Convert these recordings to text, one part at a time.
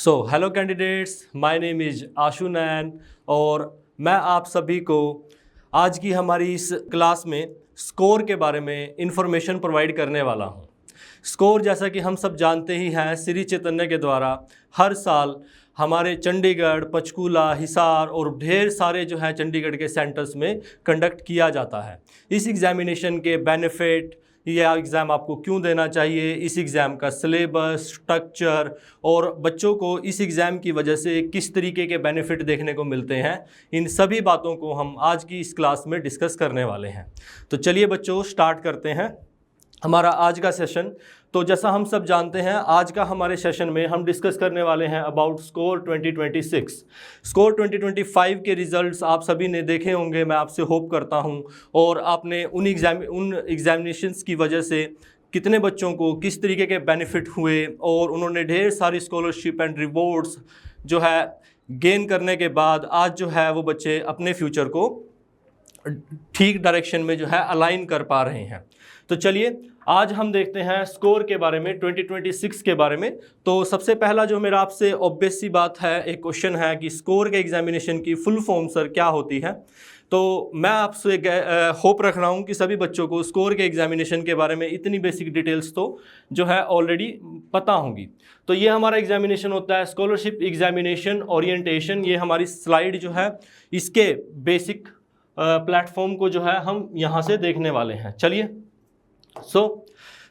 Hello candidates, my name is Ashu Nain और मैं आप सभी को आज की हमारी इस क्लास में स्कोर के बारे में इंफॉर्मेशन प्रोवाइड करने वाला हूं। स्कोर जैसा कि हम सब जानते ही हैं, श्री चैतन्य के द्वारा हर साल हमारे चंडीगढ़, पंचकूला, हिसार और ढेर सारे जो हैं चंडीगढ़ के सेंटर्स में कंडक्ट किया जाता है। इस एग्जामिनेशन के बेनिफिट, यह एग्ज़ाम आपको क्यों देना चाहिए, इस एग्ज़ाम का सिलेबस, स्ट्रक्चर और बच्चों को इस एग्ज़ाम की वजह से किस तरीके के बेनिफिट देखने को मिलते हैं, इन सभी बातों को हम आज की इस क्लास में डिस्कस करने वाले हैं। तो चलिए बच्चों, स्टार्ट करते हैं हमारा आज का सेशन। तो जैसा हम सब जानते हैं, आज का हमारे सेशन में हम डिस्कस करने वाले हैं अबाउट स्कोर 2026। स्कोर 2025 के रिजल्ट्स आप सभी ने देखे होंगे, मैं आपसे होप करता हूं, और आपने उन एग्जामिनेशंस की वजह से कितने बच्चों को किस तरीके के बेनिफिट हुए और उन्होंने ढेर सारी स्कॉलरशिप एंड रिवॉर्ड्स जो है गेन करने के बाद आज जो है वो बच्चे अपने फ्यूचर को ठीक डायरेक्शन में जो है अलाइन कर पा रहे हैं। तो चलिए आज हम देखते हैं स्कोर के बारे में, 2026 के बारे में। तो सबसे पहला जो मेरा आपसे ऑब्वियस सी बात है, एक क्वेश्चन है कि स्कोर के एग्जामिनेशन की फुल फॉर्म सर क्या होती है। तो मैं आपसे होप रख रहा हूँ कि सभी बच्चों को स्कोर के एग्जामिनेशन के बारे में इतनी बेसिक डिटेल्स तो जो है ऑलरेडी पता होंगी। तो ये हमारा एग्जामिनेशन होता है स्कॉलरशिप एग्जामिनेशन ओरिएंटेशन। ये हमारी स्लाइड जो है इसके बेसिक प्लेटफॉर्म को जो है हम यहाँ से देखने वाले हैं। चलिए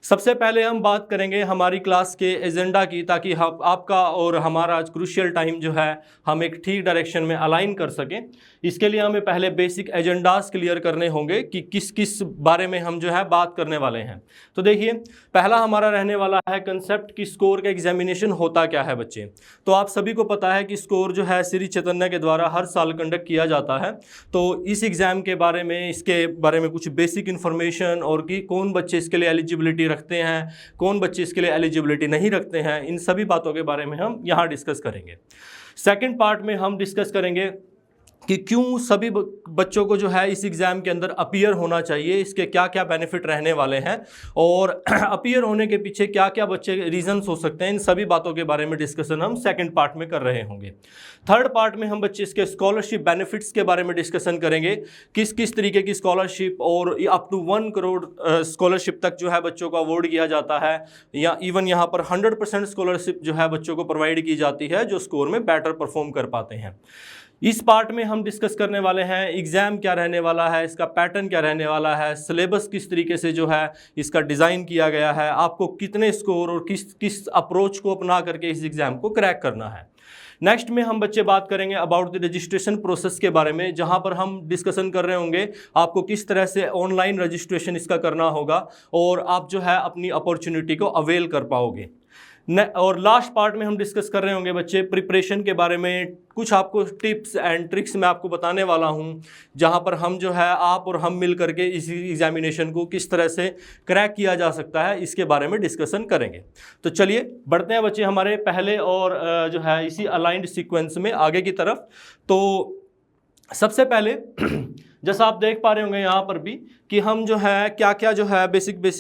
सबसे पहले हम बात करेंगे हमारी क्लास के एजेंडा की, ताकि आपका और हमारा आज क्रूशियल टाइम जो है हम एक ठीक डायरेक्शन में अलाइन कर सकें। इसके लिए हमें पहले बेसिक एजेंडास क्लियर करने होंगे कि किस किस बारे में हम जो है बात करने वाले हैं। तो देखिए, पहला हमारा रहने वाला है कंसेप्ट कि स्कोर का एग्जामिनेशन होता क्या है बच्चे। तो आप सभी को पता है कि स्कोर जो है श्री चैतन्य के द्वारा हर साल कंडक्ट किया जाता है। तो इस एग्ज़ाम के बारे में, इसके बारे में कुछ बेसिक इन्फॉर्मेशन और कि कौन बच्चे इसके लिए एलिजिबिलिटी रखते हैं, कौन बच्चे इसके लिए एलिजिबिलिटी नहीं रखते हैं, इन सभी बातों के बारे में हम यहाँ डिस्कस करेंगे। सेकंड पार्ट में हम डिस्कस करेंगे कि क्यों सभी बच्चों को जो है इस एग्ज़ाम के अंदर अपीयर होना चाहिए, इसके क्या क्या बेनिफिट रहने वाले हैं और अपीयर होने के पीछे क्या क्या बच्चे रीजंस हो सकते हैं, इन सभी बातों के बारे में डिस्कशन हम सेकंड पार्ट में कर रहे होंगे। थर्ड पार्ट में हम बच्चे इसके स्कॉलरशिप बेनिफिट्स के बारे में डिस्कशन करेंगे, किस किस तरीके की स्कॉलरशिप और अप टू 1 करोड़ स्कॉलरशिप तक जो है बच्चों को अवॉर्ड किया जाता है, या इवन यहाँ पर 100% स्कॉलरशिप जो है बच्चों को प्रोवाइड की जाती है जो स्कोर में बेटर परफॉर्म कर पाते हैं। इस पार्ट में हम डिस्कस करने वाले हैं एग्ज़ाम क्या रहने वाला है, इसका पैटर्न क्या रहने वाला है, सिलेबस किस तरीके से जो है इसका डिज़ाइन किया गया है, आपको कितने स्कोर और किस किस अप्रोच को अपना करके इस एग्ज़ाम को क्रैक करना है। नेक्स्ट में हम बच्चे बात करेंगे अबाउट द रजिस्ट्रेशन प्रोसेस के बारे में, जहां पर हम डिस्कशन कर रहे होंगे आपको किस तरह से ऑनलाइन रजिस्ट्रेशन इसका करना होगा और आप जो है अपनी अपॉर्चुनिटी को अवेल कर पाओगे। और लास्ट पार्ट में हम डिस्कस कर रहे होंगे बच्चे प्रिपरेशन के बारे में, कुछ आपको टिप्स एंड ट्रिक्स मैं आपको बताने वाला हूं, जहां पर हम जो है आप और हम मिल करके इस एग्जामिनेशन को किस तरह से क्रैक किया जा सकता है, इसके बारे में डिस्कशन करेंगे। तो चलिए बढ़ते हैं बच्चे हमारे पहले और जो है इसी अलाइंड सीक्वेंस में आगे की तरफ। तो सबसे पहले जैसा आप देख पा रहे होंगे यहाँ पर भी कि हम जो है क्या क्या जो है बेसिक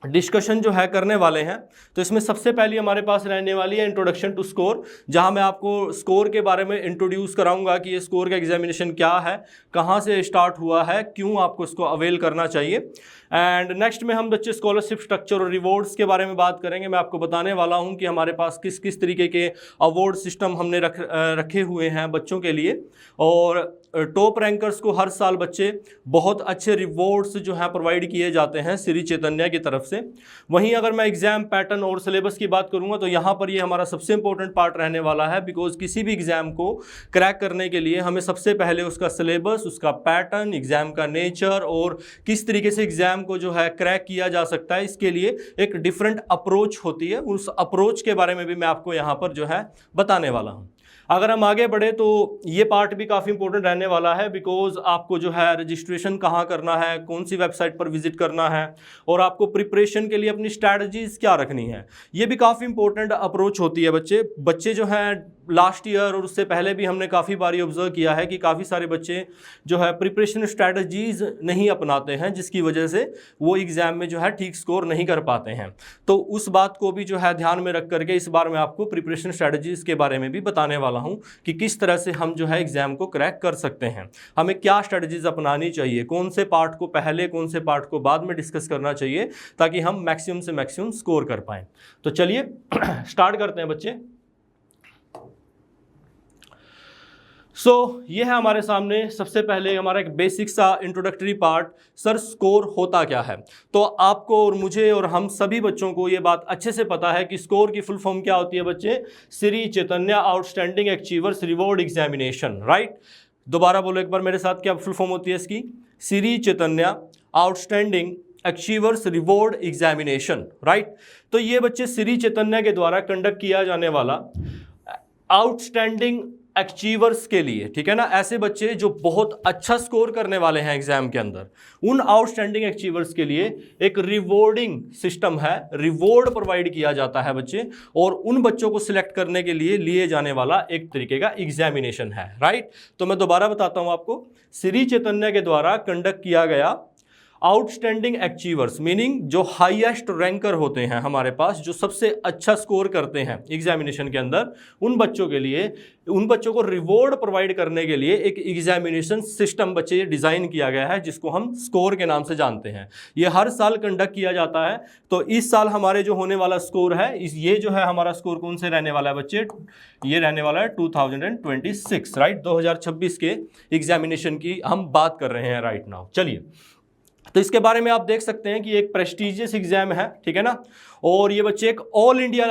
डिस्कशन जो है करने वाले हैं। तो इसमें सबसे पहले हमारे पास रहने वाली है इंट्रोडक्शन टू स्कोर, जहां मैं आपको स्कोर के बारे में इंट्रोड्यूस कराऊंगा कि ये स्कोर का एग्जामिनेशन क्या है, कहां से स्टार्ट हुआ है, क्यों आपको इसको अवेल करना चाहिए। एंड नेक्स्ट में हम बच्चे स्कॉलरशिप स्ट्रक्चर और रिवॉर्ड्स के बारे में बात करेंगे। मैं आपको बताने वाला हूं कि हमारे पास किस किस तरीके के अवार्ड सिस्टम हमने रखे हुए हैं बच्चों के लिए, और टॉप रैंकर्स को हर साल बच्चे बहुत अच्छे रिवॉर्ड्स जो हैं प्रोवाइड किए जाते हैं श्री चैतन्य की तरफ से। वहीं अगर मैं एग्जाम पैटर्न और सिलेबस की बात करूंगा तो यहाँ पर ये हमारा सबसे इंपॉर्टेंट पार्ट रहने वाला है, बिकॉज किसी भी एग्जाम को क्रैक करने के लिए हमें सबसे पहले उसका सिलेबस, उसका पैटर्न, एग्जाम का नेचर और किस तरीके से एग्जाम को जो है क्रैक किया जा सकता है, इसके लिए एक डिफरेंट अप्रोच होती है। उस अप्रोच के बारे में भी मैं आपको यहाँ पर जो है बताने वाला हूँ। अगर हम आगे बढ़े तो ये पार्ट भी काफ़ी इंपॉर्टेंट रहने वाला है, बिकॉज आपको जो है रजिस्ट्रेशन कहाँ करना है, कौन सी वेबसाइट पर विजिट करना है और आपको प्रिपरेशन के लिए अपनी स्ट्रैटेजीज क्या रखनी है, ये भी काफ़ी इंपॉर्टेंट अप्रोच होती है। बच्चे जो हैं लास्ट ईयर और उससे पहले भी हमने काफ़ी बारी ऑब्जर्व किया है कि काफ़ी सारे बच्चे जो है प्रिपरेशन स्ट्रैटेजीज नहीं अपनाते हैं, जिसकी वजह से वो एग्ज़ाम में जो है ठीक स्कोर नहीं कर पाते हैं। तो उस बात को भी जो है ध्यान में रख करके इस बार मैं आपको प्रिपरेशन स्ट्रैटेजीज के बारे में भी बताने वाला हूं कि किस तरह से हम जो है एग्ज़ाम को क्रैक कर सकते हैं, हमें क्या स्ट्रैटेजीज अपनानी चाहिए, कौन से पार्ट को पहले कौन से पार्ट को बाद में डिस्कस करना चाहिए ताकि हम मैक्सिमम से मैक्सिमम स्कोर कर पाएँ। तो चलिए स्टार्ट करते हैं बच्चे। ये है हमारे सामने सबसे पहले हमारा एक बेसिक सा इंट्रोडक्टरी पार्ट, सर स्कोर होता क्या है। तो आपको और मुझे और हम सभी बच्चों को ये बात अच्छे से पता है कि स्कोर की फुल फॉर्म क्या होती है बच्चे, Sri Chaitanya outstanding achievers reward examination, right. दोबारा बोलो एक बार मेरे साथ, क्या फुल फॉर्म होती है इसकी, Sri Chaitanya outstanding achievers reward examination, right. तो ये बच्चे श्री चैतन्य के द्वारा कंडक्ट किया जाने वाला आउटस्टैंडिंग अचीवर्स के लिए, ठीक है ना, ऐसे बच्चे जो बहुत अच्छा स्कोर करने वाले हैं एग्जाम के अंदर, उन आउटस्टैंडिंग अचीवर्स के लिए एक रिवॉर्डिंग सिस्टम है, रिवॉर्ड प्रोवाइड किया जाता है बच्चे, और उन बच्चों को सिलेक्ट करने के लिए लिए जाने वाला एक तरीके का एग्जामिनेशन है, राइट। तो मैं दोबारा बताता हूं आपको, श्री चैतन्य के द्वारा कंडक्ट किया गया आउटस्टैंडिंग अचीवर्स, मीनिंग जो हाईएस्ट रैंकर होते हैं हमारे पास, जो सबसे अच्छा स्कोर करते हैं एग्जामिनेशन के अंदर, उन बच्चों के लिए, उन बच्चों को रिवॉर्ड प्रोवाइड करने के लिए एक एग्जामिनेशन सिस्टम बच्चे डिज़ाइन किया गया है, जिसको हम स्कोर के नाम से जानते हैं। ये हर साल कंडक्ट किया जाता है। तो इस साल हमारे जो होने वाला स्कोर है, ये जो है हमारा स्कोर कौन से रहने वाला है बच्चे, ये रहने वाला है 2026, राइट, 2026 के एग्जामिनेशन की हम बात कर रहे हैं राइट नाउ। चलिए, तो इसके बारे में आप देख सकते हैं कि एक प्रेस्टिजियस एग्जाम है, ठीक है ना, और ये बच्चे एक ऑल इंडिया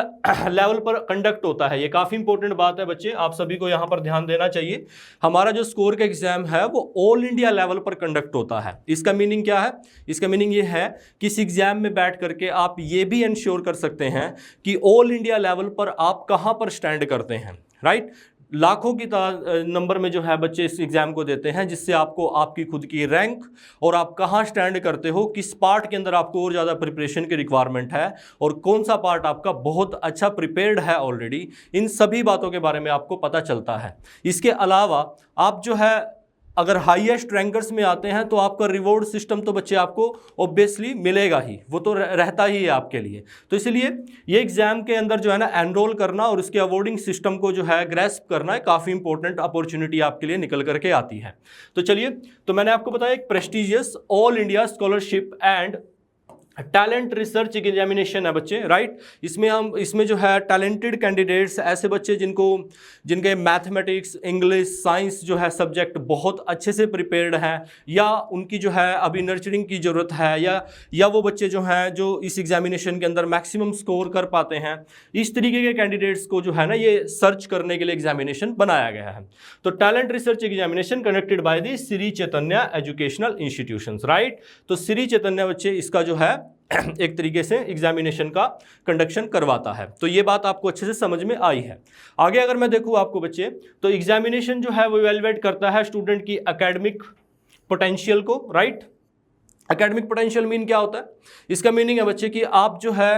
लेवल पर कंडक्ट होता है। ये काफ़ी इंपॉर्टेंट बात है बच्चे, आप सभी को यहाँ पर ध्यान देना चाहिए। हमारा जो स्कोर का एग्जाम है वो ऑल इंडिया लेवल पर कंडक्ट होता है। इसका मीनिंग क्या है, इसका मीनिंग ये है कि इस एग्जाम में बैठ करके आप ये भी इंश्योर कर सकते हैं कि ऑल इंडिया लेवल पर आप कहाँ पर स्टैंड करते हैं, राइट। लाखों की नंबर में जो है बच्चे इस एग्ज़ाम को देते हैं, जिससे आपको आपकी खुद की रैंक और आप कहाँ स्टैंड करते हो, किस पार्ट के अंदर आपको और ज़्यादा प्रिपरेशन की रिक्वायरमेंट है और कौन सा पार्ट आपका बहुत अच्छा प्रिपेयर्ड है ऑलरेडी, इन सभी बातों के बारे में आपको पता चलता है। इसके अलावा आप जो है अगर हाईएस्ट रैंकर्स में आते हैं तो आपका रिवॉर्ड सिस्टम तो बच्चे आपको ऑब्वियसली मिलेगा ही, वो तो रहता ही है आपके लिए। तो इसलिए ये एग्जाम के अंदर जो है ना एनरोल करना और उसके अवॉर्डिंग सिस्टम को जो है ग्रैस्प करना है, काफ़ी इंपॉर्टेंट अपॉर्चुनिटी आपके लिए निकल करके आती है। तो चलिए, तो मैंने आपको बताया एक prestigious all India scholarship and talent research examination है बच्चे, राइट। इसमें जो है टैलेंटेड कैंडिडेट्स, ऐसे बच्चे जिनके मैथमेटिक्स, इंग्लिश, साइंस जो है सब्जेक्ट बहुत अच्छे से प्रिपेयर्ड हैं, या उनकी जो है अभी नर्चरिंग की ज़रूरत है, या वो बच्चे जो हैं जो इस एग्जामिनेशन के अंदर मैक्सिमम स्कोर कर पाते हैं, इस तरीके के कैंडिडेट्स को जो है ना ये सर्च करने के लिए एग्जामिनेशन बनाया गया है। तो talent research examination conducted by the Shri Chaitanya educational institutions, right. तो श्री चैतन्य बच्चे इसका जो है एक तरीके से एग्जामिनेशन का कंडक्शन करवाता है। तो ये बात आपको अच्छे से समझ में आई है। आगे अगर मैं देखूँ आपको बच्चे, तो एग्जामिनेशन जो है वो इवैल्यूएट करता है स्टूडेंट की एकेडमिक पोटेंशियल को, राइट। एकेडमिक पोटेंशियल मीन क्या होता है, इसका मीनिंग है बच्चे कि आप जो है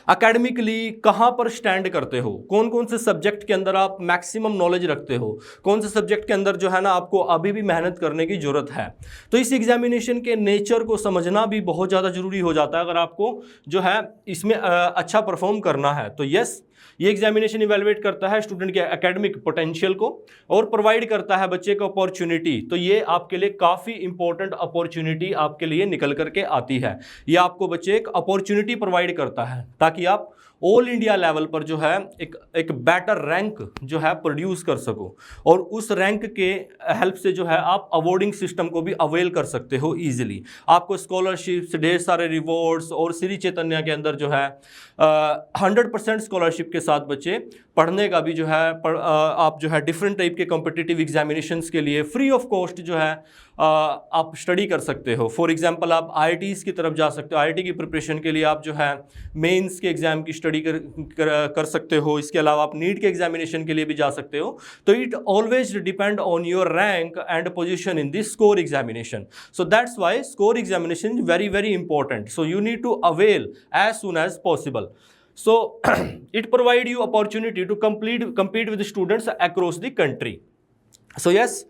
एकेडमिकली कहाँ पर स्टैंड करते हो, कौन कौन से सब्जेक्ट के अंदर आप मैक्सिमम नॉलेज रखते हो, कौन से सब्जेक्ट के अंदर जो है ना आपको अभी भी मेहनत करने की ज़रूरत है। तो इस एग्जामिनेशन के नेचर को समझना भी बहुत ज़्यादा ज़रूरी हो जाता है अगर आपको जो है इसमें अच्छा परफॉर्म करना है। तो यस, ये एग्जामिनेशन इवैल्यूएट करता है स्टूडेंट के एकेडमिक पोटेंशियल को और प्रोवाइड करता है बच्चे को अपॉर्चुनिटी। तो ये आपके लिए काफ़ी इंपॉर्टेंट अपॉर्चुनिटी आपके लिए निकल करके आती है। ये आपको बच्चे एक अपॉर्चुनिटी प्रोवाइड करता है ताकि आप ऑल इंडिया लेवल पर जो है एक बेटर रैंक जो है प्रोड्यूस कर सको, और उस रैंक के हेल्प से जो है आप अवॉर्डिंग सिस्टम को भी अवेल कर सकते हो इजीली। आपको स्कॉलरशिप्स, ढेर सारे रिवॉर्ड्स, और श्री चैतन्य के अंदर जो है 100% स्कॉलरशिप के साथ बच्चे पढ़ने का भी जो है आप जो है डिफरेंट टाइप के कॉम्पिटिटिव एग्जामिनेशंस के लिए फ्री ऑफ कॉस्ट जो है आप स्टडी कर सकते हो। फॉर एग्जांपल आप IITs की तरफ जा सकते हो, IIT की प्रिपरेशन के लिए आप जो है मेंस के एग्ज़ाम की स्टडी कर सकते हो। इसके अलावा आप नीट के एग्जामिनेशन के लिए भी जा सकते हो। तो it always depend on your rank and position in this score examination. So that's why score examination is very very important. So you need to avail as soon as possible. So it provide you opportunity to compete with students across the country. So yes,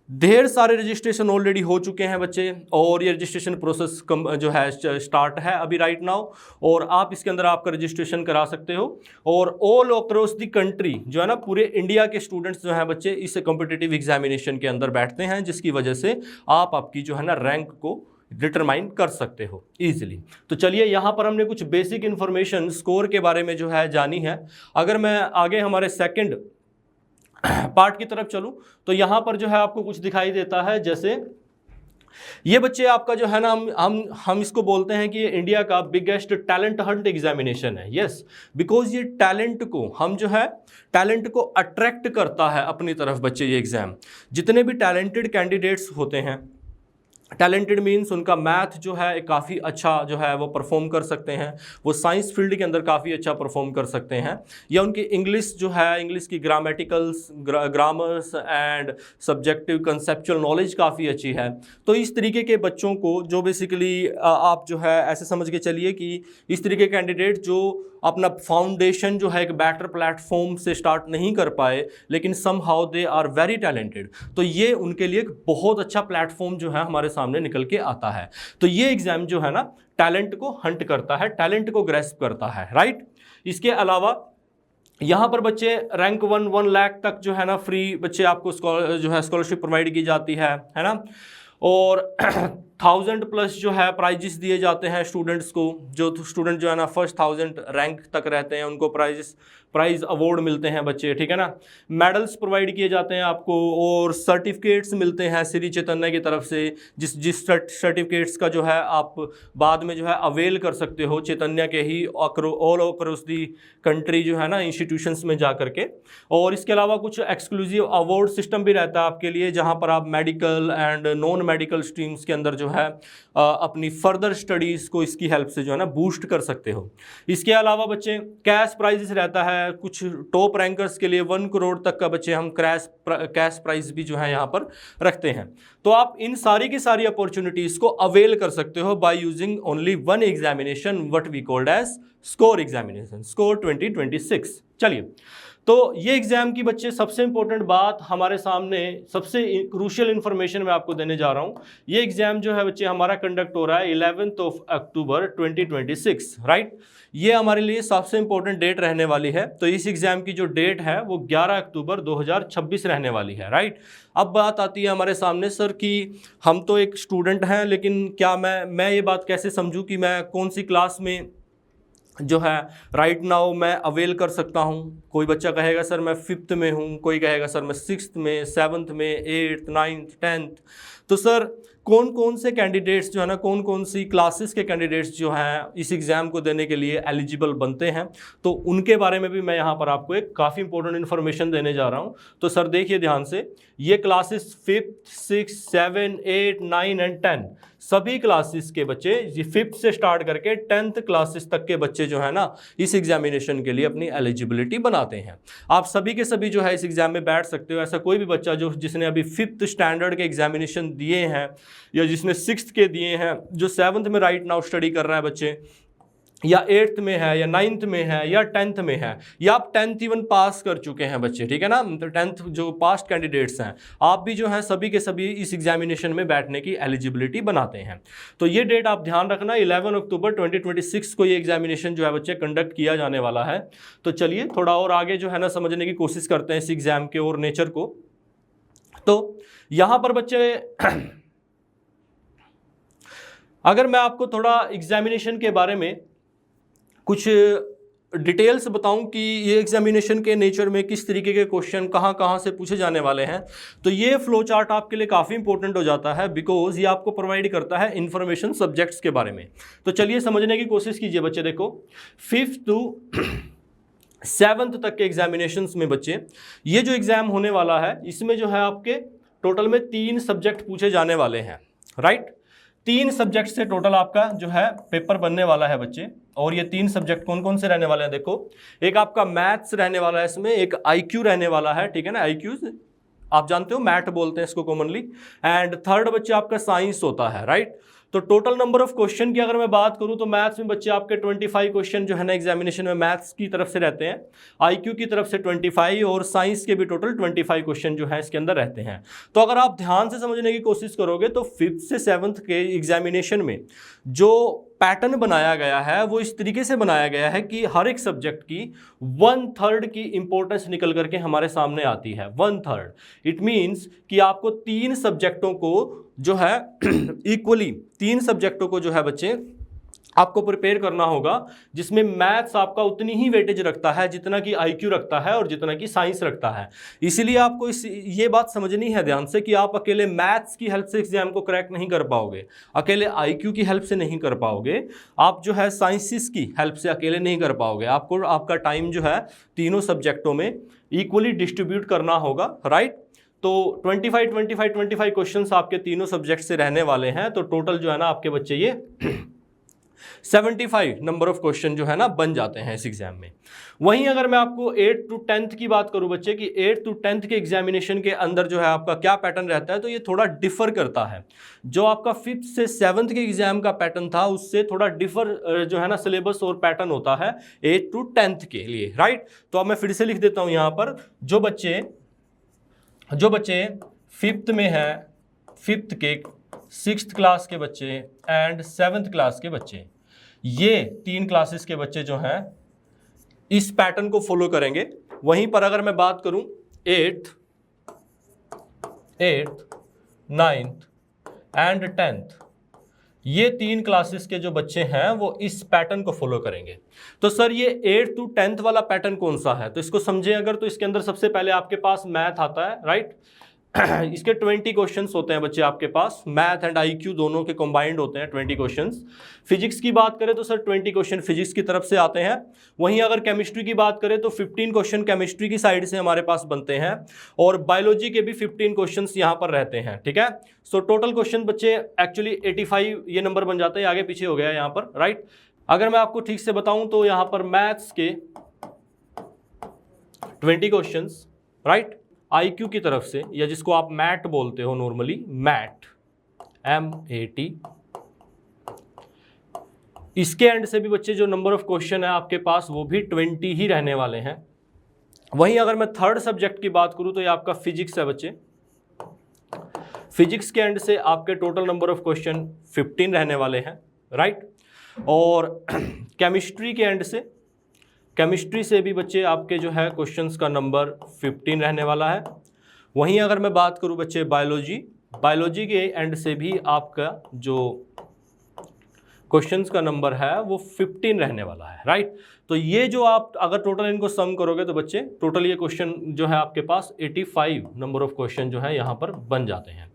ढेर सारे registration already हो चुके हैं बच्चे, और ये registration process जो है स्टार्ट है अभी राइट नाउ, और आप इसके अंदर आपका रजिस्ट्रेशन करा सकते हो। और ऑल अक्रॉस द कंट्री जो है ना, पूरे इंडिया के स्टूडेंट्स जो हैं बच्चे इस कॉम्पिटिटिव एग्जामिनेशन के अंदर बैठते हैं, जिसकी वजह से आप आपकी जो है ना रैंक को डिटरमाइन कर सकते हो इजीली। तो चलिए यहाँ पर हमने कुछ बेसिक इन्फॉर्मेशन स्कोर के बारे में जो है जानी है। अगर मैं आगे हमारे सेकंड पार्ट की तरफ चलूं तो यहाँ पर जो है आपको कुछ दिखाई देता है, जैसे ये बच्चे आपका जो है ना, हम इसको बोलते हैं कि ये इंडिया का बिगेस्ट टैलेंट हंट एग्जामिनेशन है। यस, बिकॉज ये टैलेंट को हम जो है टैलेंट को अट्रैक्ट करता है अपनी तरफ बच्चे। ये एग्जाम जितने भी टैलेंटेड कैंडिडेट्स होते हैं, टैलेंटेड मीन्स उनका मैथ जो है काफ़ी अच्छा जो है वो परफॉर्म कर सकते हैं, वो साइंस फील्ड के अंदर काफ़ी अच्छा परफॉर्म कर सकते हैं, या उनकी इंग्लिश जो है, इंग्लिश की grammaticals, grammars and subjective conceptual knowledge काफ़ी अच्छी है। तो इस तरीके के बच्चों को जो बेसिकली आप जो है ऐसे समझ के चलिए कि इस तरीके के कैंडिडेट जो अपना फाउंडेशन जो है एक बेटर प्लेटफॉर्म से स्टार्ट नहीं कर पाए, लेकिन somehow they are very talented, तो ये उनके लिए एक बहुत अच्छा प्लेटफॉर्म जो है हमारे सामने निकल के आता है। तो ये एग्जाम जो है ना टैलेंट को हंट करता है, टैलेंट को ग्रेस्प करता है, राइट। इसके अलावा यहाँ पर बच्चे रैंक 1 लाख तक जो है ना फ्री बच्चे आपको जो है स्कॉलरशिप प्रोवाइड की जाती है ना, और 1000+ जो है प्राइजेस दिए जाते हैं स्टूडेंट्स को। जो स्टूडेंट जो है ना फर्स्ट 1000 रैंक तक रहते हैं उनको प्राइज अवार्ड मिलते हैं बच्चे, ठीक है ना। मेडल्स प्रोवाइड किए जाते हैं आपको, और सर्टिफिकेट्स मिलते हैं श्री चैतन्य की तरफ से, जिस सर्टिफिकेट्स का जो है आप बाद में जो है अवेल कर सकते हो चैतन्य के ही ऑल अक्रॉस दी कंट्री जो है ना इंस्टीट्यूशंस में जा करके। और इसके अलावा कुछ एक्सक्लूसिव अवार्ड सिस्टम भी रहता है आपके लिए, जहाँ पर आप medical and non medical streams के अंदर जो है अपनी फर्दर स्टडीज़ को इसकी हेल्प से जो है ना बूस्ट कर सकते हो। इसके अलावा बच्चे कैश प्राइजेस रहता है, कुछ टॉप रैंकर्स के लिए 1 करोड़ तक का बच्चे हम कैश प्राइज भी जो है यहाँ पर रखते हैं। तो आप इन सारी की सारी अपॉर्चुनिटीज़ को अवेल कर सकते हो by using only one examination what we called as score examination, score 2026। चलिए, तो ये एग्जाम की बच्चे सबसे इंपॉर्टेंट बात हमारे सामने, सबसे क्रूशियल इंफॉर्मेशन मैं आपको देने जा रहा हूँ। ये एग्जाम जो है बच्चे हमारा कंडक्ट हो रहा है 11 अक्टूबर 2026, राइट। ये हमारे लिए सबसे इंपॉर्टेंट डेट रहने वाली है। तो इस एग्जाम की जो डेट है वो 11 अक्टूबर 2026 रहने वाली है, राइट। अब बात आती है हमारे सामने, सर कि हम तो एक स्टूडेंट हैं, लेकिन क्या मैं ये बात कैसे समझूं कि मैं कौन सी क्लास में जो है राइट नाउ मैं अवेल कर सकता हूँ। कोई बच्चा कहेगा सर मैं 5th में हूँ, कोई कहेगा सर मैं 6th में, 7th में, 8th, 9th, 10th। तो सर कौन कौन से कैंडिडेट्स जो है ना, कौन कौन सी क्लासेस के कैंडिडेट्स जो हैं इस एग्ज़ाम को देने के लिए एलिजिबल बनते हैं, तो उनके बारे में भी मैं यहाँ पर आपको एक काफ़ी इंपॉर्टेंट इन्फॉर्मेशन देने जा रहा हूँ। तो सर देखिए ध्यान से, ये क्लासेस 5th, 6th, 7, 8, 9 एंड 10 सभी क्लासेस के बच्चे, ये 5th से स्टार्ट करके 10th क्लासेस तक के बच्चे जो है ना इस एग्जामिनेशन के लिए अपनी एलिजिबिलिटी बनाते हैं। आप सभी के सभी जो है इस एग्जाम में बैठ सकते हो। ऐसा कोई भी बच्चा जिसने अभी 5th स्टैंडर्ड के एग्जामिनेशन दिए हैं, या जिसने 6th के दिए हैं, जो 7th में राइट नाउ स्टडी कर रहा है बच्चे, या 8th में है, या 9th में है, या 10th में है, या आप 10th इवन पास कर चुके हैं बच्चे, ठीक है ना। तो 10th जो पास्ट कैंडिडेट्स हैं, आप भी जो है सभी के सभी इस एग्जामिनेशन में बैठने की एलिजिबिलिटी बनाते हैं। तो ये डेट आप ध्यान रखना, 11 अक्टूबर 2026 को ये एग्जामिनेशन जो है बच्चे कंडक्ट किया जाने वाला है। तो चलिए थोड़ा और आगे जो है ना समझने की कोशिश करते हैं इस एग्जाम के और नेचर को। तो यहाँ पर बच्चे अगर मैं आपको थोड़ा एग्जामिनेशन के बारे में कुछ डिटेल्स बताऊं कि ये एग्जामिनेशन के नेचर में किस तरीके के क्वेश्चन कहाँ से पूछे जाने वाले हैं, तो ये फ्लो चार्ट आपके लिए काफ़ी इंपॉर्टेंट हो जाता है, बिकॉज ये आपको प्रोवाइड करता है इंफॉर्मेशन सब्जेक्ट्स के बारे में। तो चलिए समझने की कोशिश कीजिए बच्चे। देखो 5th to 7th तक के एग्जामिनेशंस में बच्चे ये जो एग्ज़ाम होने वाला है, इसमें जो है आपके टोटल में 3 सब्जेक्ट पूछे जाने वाले हैं, राइट। 3 सब्जेक्ट से टोटल आपका जो है पेपर बनने वाला है बच्चे। और ये 3 सब्जेक्ट कौन कौन से रहने वाले हैं, देखो एक आपका मैथ्स रहने वाला है, इसमें एक IQ रहने वाला है, ठीक है ना। IQ आप जानते हो, मैथ बोलते हैं इसको कॉमनली। एंड थर्ड बच्चे आपका साइंस होता है, राइट। तो टोटल नंबर ऑफ क्वेश्चन की अगर मैं बात करूं तो मैथ्स में बच्चे आपके 25 क्वेश्चन जो है ना एग्जामिनेशन में मैथ्स की तरफ से रहते हैं, आईक्यू की तरफ से 25 और साइंस के भी टोटल 25 क्वेश्चन जो है इसके अंदर रहते हैं। तो अगर आप ध्यान से समझने की कोशिश करोगे तो 5th से 7th के एग्जामिनेशन में जो पैटर्न बनाया गया है वो इस तरीके से बनाया गया है कि हर एक सब्जेक्ट की 1/3 की इंपॉर्टेंस निकल करके हमारे सामने आती है। 1/3 इट मीन्स कि आपको 3 सब्जेक्टों को जो है इक्वली 3 सब्जेक्टों को जो है बच्चे आपको प्रिपेयर करना होगा, जिसमें मैथ्स आपका उतनी ही वेटेज रखता है जितना कि आईक्यू रखता है और जितना कि साइंस रखता है। इसीलिए आपको ये बात समझनी है ध्यान से कि आप अकेले मैथ्स की हेल्प से एग्जाम को क्रैक नहीं कर पाओगे, अकेले आईक्यू की हेल्प से नहीं कर पाओगे, आप जो है साइंसिस की हेल्प से अकेले नहीं कर पाओगे। आपको आपका टाइम जो है तीनों सब्जेक्टों में इक्वली डिस्ट्रीब्यूट करना होगा, राइट। तो 25 क्वेश्चंस आपके तीनों सब्जेक्ट से रहने वाले हैं। तो टोटल जो है ना आपके बच्चे ये 75 नंबर ऑफ क्वेश्चन जो है ना बन जाते हैं इस एग्जाम में। वहीं अगर मैं आपको 8th to 10th की बात करूं बच्चे कि 8th to 10th के एग्जामिनेशन के अंदर जो है आपका क्या पैटर्न रहता है, तो ये थोड़ा डिफर करता है। जो आपका 5th से 7th के एग्जाम का पैटर्न था उससे थोड़ा डिफर जो है ना सिलेबस और पैटर्न होता है 8th to 10th के लिए, राइट। तो अब मैं फिर से लिख देता हूं यहां पर, जो बच्चे 5th में है, 5th के 6th क्लास के बच्चे एंड 7th क्लास के बच्चे, ये 3 क्लासेस के बच्चे जो हैं इस पैटर्न को फॉलो करेंगे। वहीं पर अगर मैं बात करूं 8th, 9th एंड 10th, ये 3 क्लासेस के जो बच्चे हैं वो इस पैटर्न को फॉलो करेंगे। तो सर ये 8th to 10th वाला पैटर्न कौन सा है, तो इसको समझें अगर, तो इसके अंदर सबसे पहले आपके पास मैथ आता है, राइट। इसके 20 क्वेश्चंस होते हैं बच्चे आपके पास, मैथ एंड आईक्यू दोनों के कंबाइंड होते हैं 20 क्वेश्चंस। फिजिक्स की बात करें तो सर 20 क्वेश्चन फिजिक्स की तरफ से आते हैं। वहीं अगर केमिस्ट्री की बात करें तो 15 क्वेश्चन केमिस्ट्री की साइड से हमारे पास बनते हैं, और बायोलॉजी के भी 15 क्वेश्चंस यहाँ पर रहते हैं, ठीक है। सो टोटल क्वेश्चन बच्चे एक्चुअली 85 ये नंबर बन जाता है, आगे पीछे हो गया यहाँ पर, राइट। अगर मैं आपको ठीक से बताऊं तो यहाँ पर मैथ्स के 20 क्वेश्चंस, राइट, आईक्यू की तरफ से, या जिसको आप मैट बोलते हो नॉर्मली, मैट MAT, इसके एंड से भी बच्चे जो नंबर ऑफ क्वेश्चन है आपके पास वो भी 20 ही रहने वाले हैं। वहीं अगर मैं 3rd सब्जेक्ट की बात करूं तो ये आपका फिजिक्स है बच्चे। फिजिक्स के एंड से आपके टोटल नंबर ऑफ क्वेश्चन 15 रहने वाले हैं, राइट। और केमिस्ट्री के एंड से, केमिस्ट्री से भी बच्चे आपके जो है क्वेश्चंस का नंबर 15 रहने वाला है। वहीं अगर मैं बात करूं बच्चे बायोलॉजी के एंड से भी आपका जो क्वेश्चंस का नंबर है वो 15 रहने वाला है, राइट। तो ये जो आप अगर टोटल इनको सम करोगे तो बच्चे टोटल ये क्वेश्चन जो है आपके पास 85 नंबर ऑफ क्वेश्चन जो है यहाँ पर बन जाते हैं।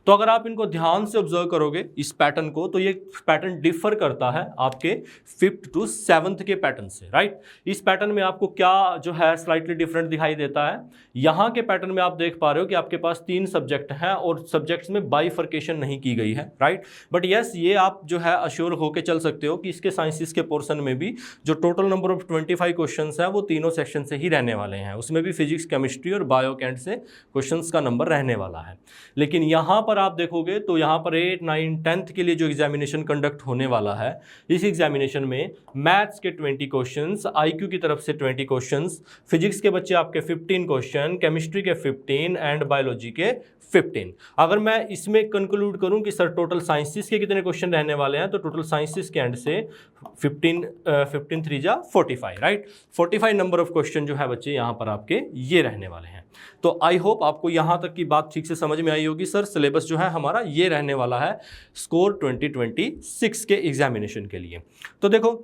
तो अगर आप इनको ध्यान से ऑब्जर्व करोगे इस पैटर्न को, तो ये पैटर्न डिफर करता है आपके 5th to 7th के पैटर्न से, राइट। इस पैटर्न में आपको क्या जो है स्लाइटली डिफरेंट दिखाई देता है। यहाँ के पैटर्न में आप देख पा रहे हो कि आपके पास 3 सब्जेक्ट हैं और सब्जेक्ट्स में बाइफर्केशन नहीं की गई है, राइट। बट यस, ये आप जो है अश्योर होकर चल सकते हो कि इसके साइंसिस के पोर्शन में भी जो टोटल नंबर ऑफ 25 क्वेश्चन है वो तीनों सेक्शन से ही रहने वाले हैं, उसमें भी फिजिक्स, केमिस्ट्री और बायो के एंड से क्वेश्चन का नंबर रहने वाला है। लेकिन यहाँ पर आप देखोगे तो यहाँ पर 8, 9, 10th के लिए जो एग्जामिनेशन कंडक्ट होने वाला है, इस एग्जामिनेशन में मैथ्स के 20 क्वेश्चंस, आईक्यू की तरफ से 20 क्वेश्चंस, फिजिक्स के बच्चे आपके 15 क्वेश्चन, केमिस्ट्री के 15 एंड बायोलॉजी के 15। अगर मैं इसमें कंक्लूड करूं कि सर टोटल साइंसिस के कितने क्वेश्चन रहने वाले हैं, तो टोटल साइंसिस के एंड से 15 3 जा 45, राइट। 45 नंबर ऑफ क्वेश्चन जो है बच्चे यहाँ पर आपके ये रहने वाले हैं। तो आई होप आपको यहाँ तक की बात ठीक से समझ में आई होगी। सर सिलेबस जो है हमारा ये रहने वाला है स्कोर 2026 के एग्जामिनेशन के लिए। तो देखो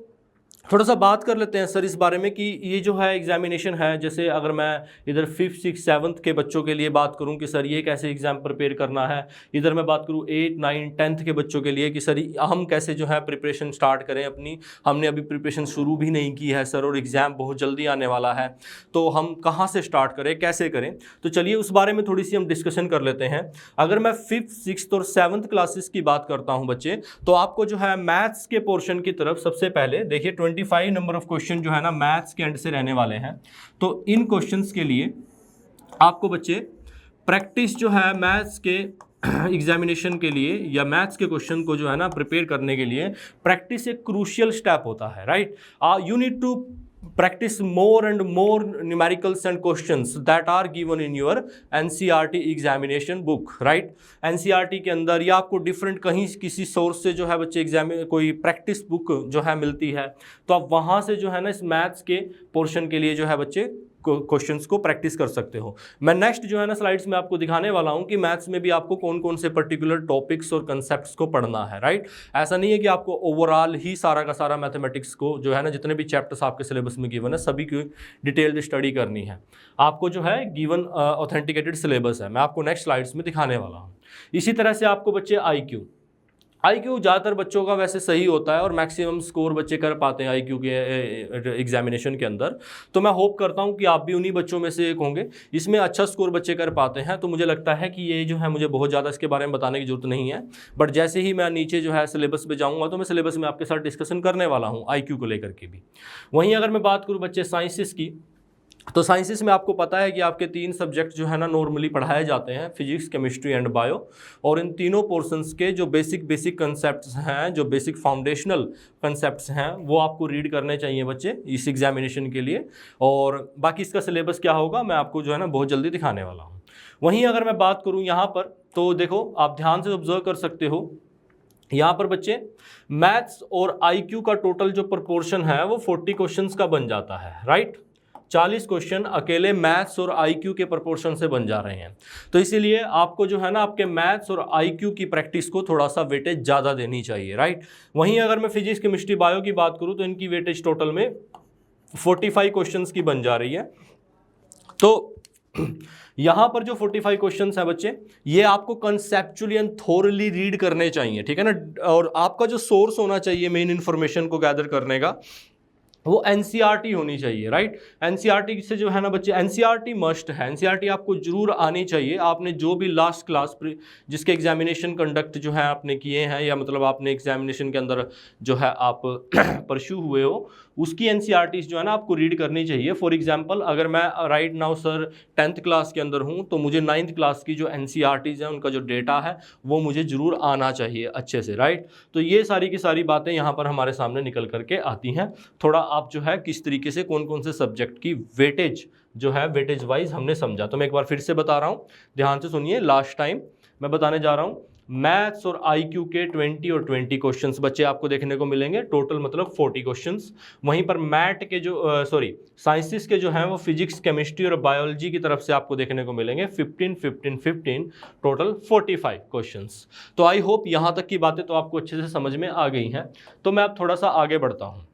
थोड़ा सा बात कर लेते हैं सर इस बारे में कि ये जो है एग्जामिनेशन है, जैसे अगर मैं इधर 5th, 6th, 7th के बच्चों के लिए बात करूं कि सर ये कैसे एग्ज़ाम प्रिपेयर करना है, इधर मैं बात करूं 8, 9, 10th के बच्चों के लिए कि सर हम कैसे जो है प्रिपरेशन स्टार्ट करें अपनी, हमने अभी प्रिपरेशन शुरू भी नहीं की है सर और एग्ज़ाम बहुत जल्दी आने वाला है, तो हम कहाँ से स्टार्ट करें, कैसे करें। तो चलिए उस बारे में थोड़ी सी हम डिस्कशन कर लेते हैं। अगर मैं 5th, 6th और 7th क्लासेस की बात करता हूँ बच्चे, तो आपको जो है मैथ्स के पोर्शन की तरफ सबसे पहले देखिए 25 नंबर ऑफ क्वेश्चन जो है ना मैथ्स के एंड से रहने वाले हैं। तो इन क्वेश्चंस के लिए आपको बच्चे प्रैक्टिस जो है मैथ्स के एग्जामिनेशन के लिए या मैथ्स के क्वेश्चन को जो है ना प्रिपेयर करने के लिए प्रैक्टिस एक क्रूशियल स्टेप होता है, right. You need to practice more and more numericals and questions that are given in your NCERT examination book, right। NCERT के अंदर या आपको डिफरेंट कहीं किसी सोर्स से जो है बच्चे एग्जाम कोई प्रैक्टिस बुक जो है मिलती है, तो आप वहाँ से जो है ना इस मैथ्स के पोर्शन के लिए जो है बच्चे क्वेश्चंस को प्रैक्टिस कर सकते हो। मैं नेक्स्ट जो है ना स्लाइड्स में आपको दिखाने वाला हूँ कि मैथ्स में भी आपको कौन कौन से पर्टिकुलर टॉपिक्स और कंसेप्ट्स को पढ़ना है, राइट। ऐसा नहीं है कि आपको ओवरऑल ही सारा का सारा मैथमेटिक्स को जो है ना जितने भी चैप्टर्स आपके सिलेबस में गिवन है सभी की डिटेल्ड स्टडी करनी है। आपको जो है गिवन ऑथेंटिकेटेड सिलेबस है, मैं आपको नेक्स्ट स्लाइड्स में दिखाने वाला हूँ। इसी तरह से आपको बच्चे IQ ज़्यादातर बच्चों का वैसे सही होता है और मैक्सिमम स्कोर बच्चे कर पाते हैं IQ के एग्जामिनेशन के अंदर। तो मैं होप करता हूं कि आप भी उन्हीं बच्चों में से एक होंगे इसमें अच्छा स्कोर बच्चे कर पाते हैं। तो मुझे लगता है कि ये जो है मुझे बहुत ज़्यादा इसके बारे में बताने की जरूरत नहीं है, बट जैसे ही मैं नीचे जो है सिलेबस पे जाऊँगा तो मैं सिलेबस में आपके साथ डिस्कशन करने वाला हूँ IQ को लेकर के भी। वहीं अगर मैं बात करूँ बच्चे साइंसिस की, तो साइंसिस में आपको पता है कि आपके 3 सब्जेक्ट जो है ना नॉर्मली पढ़ाए जाते हैं, फिजिक्स, केमिस्ट्री एंड बायो। और इन तीनों पोर्शंस के जो बेसिक कंसेप्ट्स हैं, जो बेसिक फाउंडेशनल कंसेप्ट्स हैं, वो आपको रीड करने चाहिए बच्चे इस एग्जामिनेशन के लिए। और बाकी इसका सिलेबस क्या होगा मैं आपको जो है ना बहुत जल्दी दिखाने वाला हूँ। वहीं अगर मैं बात करूँ यहाँ पर, तो देखो आप ध्यान से ऑब्जर्व कर सकते हो यहाँ पर बच्चे मैथ्स और IQ का टोटल जो प्रोपोर्शन है वो 40 क्वेश्चंस का बन जाता है, राइट। 40 क्वेश्चन अकेले मैथ्स और IQ के प्रोपोर्शन से बन जा रहे हैं। तो इसीलिए आपको जो है ना आपके मैथ्स और IQ की प्रैक्टिस को थोड़ा सा वेटेज ज़्यादा देनी चाहिए, राइट। वहीं अगर मैं फिजिक्स, केमिस्ट्री, बायो की बात करूँ तो इनकी वेटेज टोटल में 45 क्वेश्चन्स की बन जा रही है। तो यहाँ पर जो 45 क्वेश्चंस हैं बच्चे, ये आपको कंसेप्चुअली एंड थोरली रीड करने चाहिए, ठीक है ना। और आपका जो सोर्स होना चाहिए मेन इन्फॉर्मेशन को गैदर करने का वो NCERT होनी चाहिए, राइट। NCERT से जो है ना बच्चे NCERT मस्ट है, NCERT आपको जरूर आनी चाहिए। आपने जो भी लास्ट क्लास जिसके एग्जामिनेशन कंडक्ट जो है आपने किए हैं, या मतलब आपने एग्जामिनेशन के अंदर जो है आप परस्यू हुए हो, उसकी NCERTs जो है ना आपको रीड करनी चाहिए। फॉर एग्जांपल अगर मैं right now sir 10th class के अंदर हूँ तो मुझे 9th क्लास की जो NCERTs हैं उनका जो डेटा है वो मुझे ज़रूर आना चाहिए अच्छे से, राइट। तो ये सारी की सारी बातें यहाँ पर हमारे सामने निकल करके आती हैं। थोड़ा आप जो है किस तरीके से कौन कौन से सब्जेक्ट की वेटेज जो है वेटेज वाइज हमने समझा। तो मैं एक बार फिर से बता रहा हूँ, ध्यान से सुनिए। लास्ट टाइम मैं बताने जा रहा हूँ मैथ्स और IQ के 20 और 20 क्वेश्चंस बच्चे आपको देखने को मिलेंगे, टोटल मतलब 40 क्वेश्चंस। वहीं पर मैथ के जो साइंसिस के जो हैं वो फिजिक्स, केमिस्ट्री और बायोलॉजी की तरफ से आपको देखने को मिलेंगे 15 टोटल 45 क्वेश्चंस। तो आई होप यहाँ तक की बातें तो आपको अच्छे से समझ में आ गई हैं। तो मैं अब थोड़ा सा आगे बढ़ता हूँ।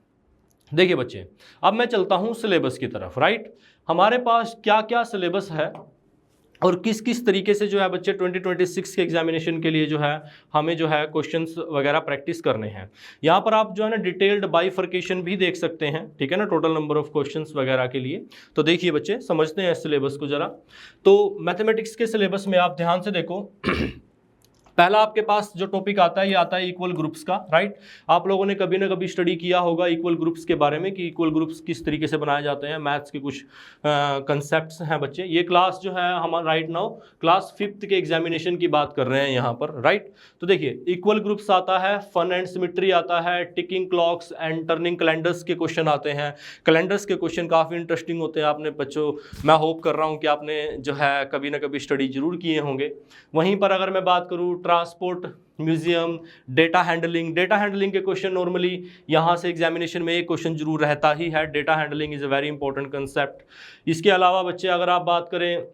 देखिए बच्चे, अब मैं चलता हूँ सिलेबस की तरफ, राइट। हमारे पास क्या क्या सिलेबस है और किस किस तरीके से जो है बच्चे 2026 के एग्जामिनेशन के लिए जो है हमें जो है क्वेश्चंस वगैरह प्रैक्टिस करने हैं। यहाँ पर आप जो है ना डिटेल्ड बाइफर्केशन भी देख सकते हैं, ठीक है ना, टोटल नंबर ऑफ क्वेश्चंस वगैरह के लिए। तो देखिए बच्चे, समझते हैं इस सिलेबस को ज़रा। तो मैथमेटिक्स के सिलेबस में आप ध्यान से देखो पहला आपके पास जो टॉपिक आता है ये आता है इक्वल ग्रुप्स का, राइट। आप लोगों ने कभी ना कभी स्टडी किया होगा इक्वल ग्रुप्स के बारे में कि इक्वल ग्रुप्स किस तरीके से बनाए जाते हैं। मैथ्स के कुछ कंसेप्ट्स हैं बच्चे। ये क्लास जो है हमारा राइट नाउ क्लास 5th के एग्जामिनेशन की बात कर रहे हैं यहाँ पर, राइट। तो देखिए इक्वल ग्रुप्स आता है, फन एंड सिमेट्री आता है, ticking clocks and turning calendars के क्वेश्चन आते हैं। कैलेंडर्स के क्वेश्चन काफ़ी इंटरेस्टिंग होते हैं। आपने बच्चों, मैं होप कर रहा हूँ कि आपने जो है कभी ना कभी स्टडी जरूर किए होंगे। वहीं पर अगर मैं बात करूँ ट्रांसपोर्ट, म्यूजियम, डेटा हैंडलिंग के क्वेश्चन नॉर्मली यहाँ से एग्जामिनेशन में एक क्वेश्चन जरूर रहता ही है। Data handling is a very important concept. इसके अलावा बच्चे अगर आप बात करें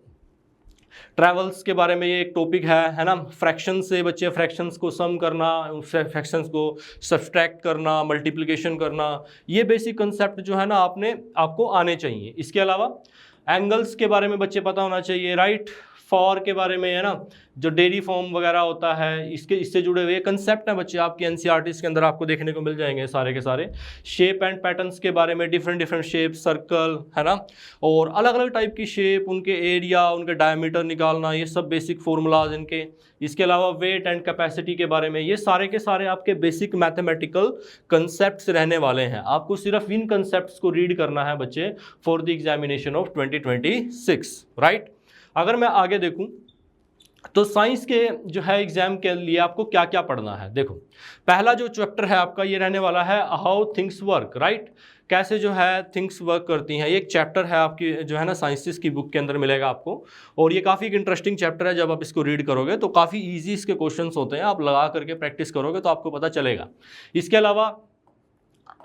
ट्रैवल्स के बारे में, ये एक टॉपिक है ना। फ्रैक्शन से बच्चे फ्रैक्शंस को सम करना, फ्रैक्शंस को सब्सट्रैक्ट करना, मल्टीप्लिकेशन करना, ये बेसिक कंसेप्ट जो है ना आपको आने चाहिए। इसके अलावा एंगल्स के बारे में बच्चे पता होना चाहिए, राइट। फॉर के बारे में है ना, जो डेयरी फॉर्म वगैरह होता है, इससे जुड़े हुए कंसेप्ट हैं बच्चे आपके NCERT के अंदर आपको देखने को मिल जाएंगे सारे के सारे। शेप एंड पैटर्न्स के बारे में, डिफरेंट शेप, सर्कल है ना, और अलग अलग टाइप की शेप, उनके एरिया, उनके डायमीटर निकालना, ये सब बेसिक फॉर्मूलाज इनके। इसके अलावा वेट एंड कैपेसिटी के बारे में, ये सारे के सारे आपके बेसिक मैथमेटिकल कंसेप्ट्स रहने वाले हैं। आपको सिर्फ इन कंसेप्ट्स को रीड करना है बच्चे for the examination of 2026, right. अगर मैं आगे देखूं तो साइंस के जो है एग्जाम के लिए आपको क्या क्या पढ़ना है, देखो पहला जो चैप्टर है आपका ये रहने वाला है हाउ थिंग्स वर्क, राइट। कैसे जो है थिंग्स वर्क करती हैं, ये एक चैप्टर है आपकी जो है ना साइंसिस की बुक के अंदर मिलेगा आपको। और ये काफ़ी इंटरेस्टिंग चैप्टर है, जब आप इसको रीड करोगे तो काफ़ी ईजी इसके क्वेश्चंस होते हैं, आप लगा करके प्रैक्टिस करोगे तो आपको पता चलेगा। इसके अलावा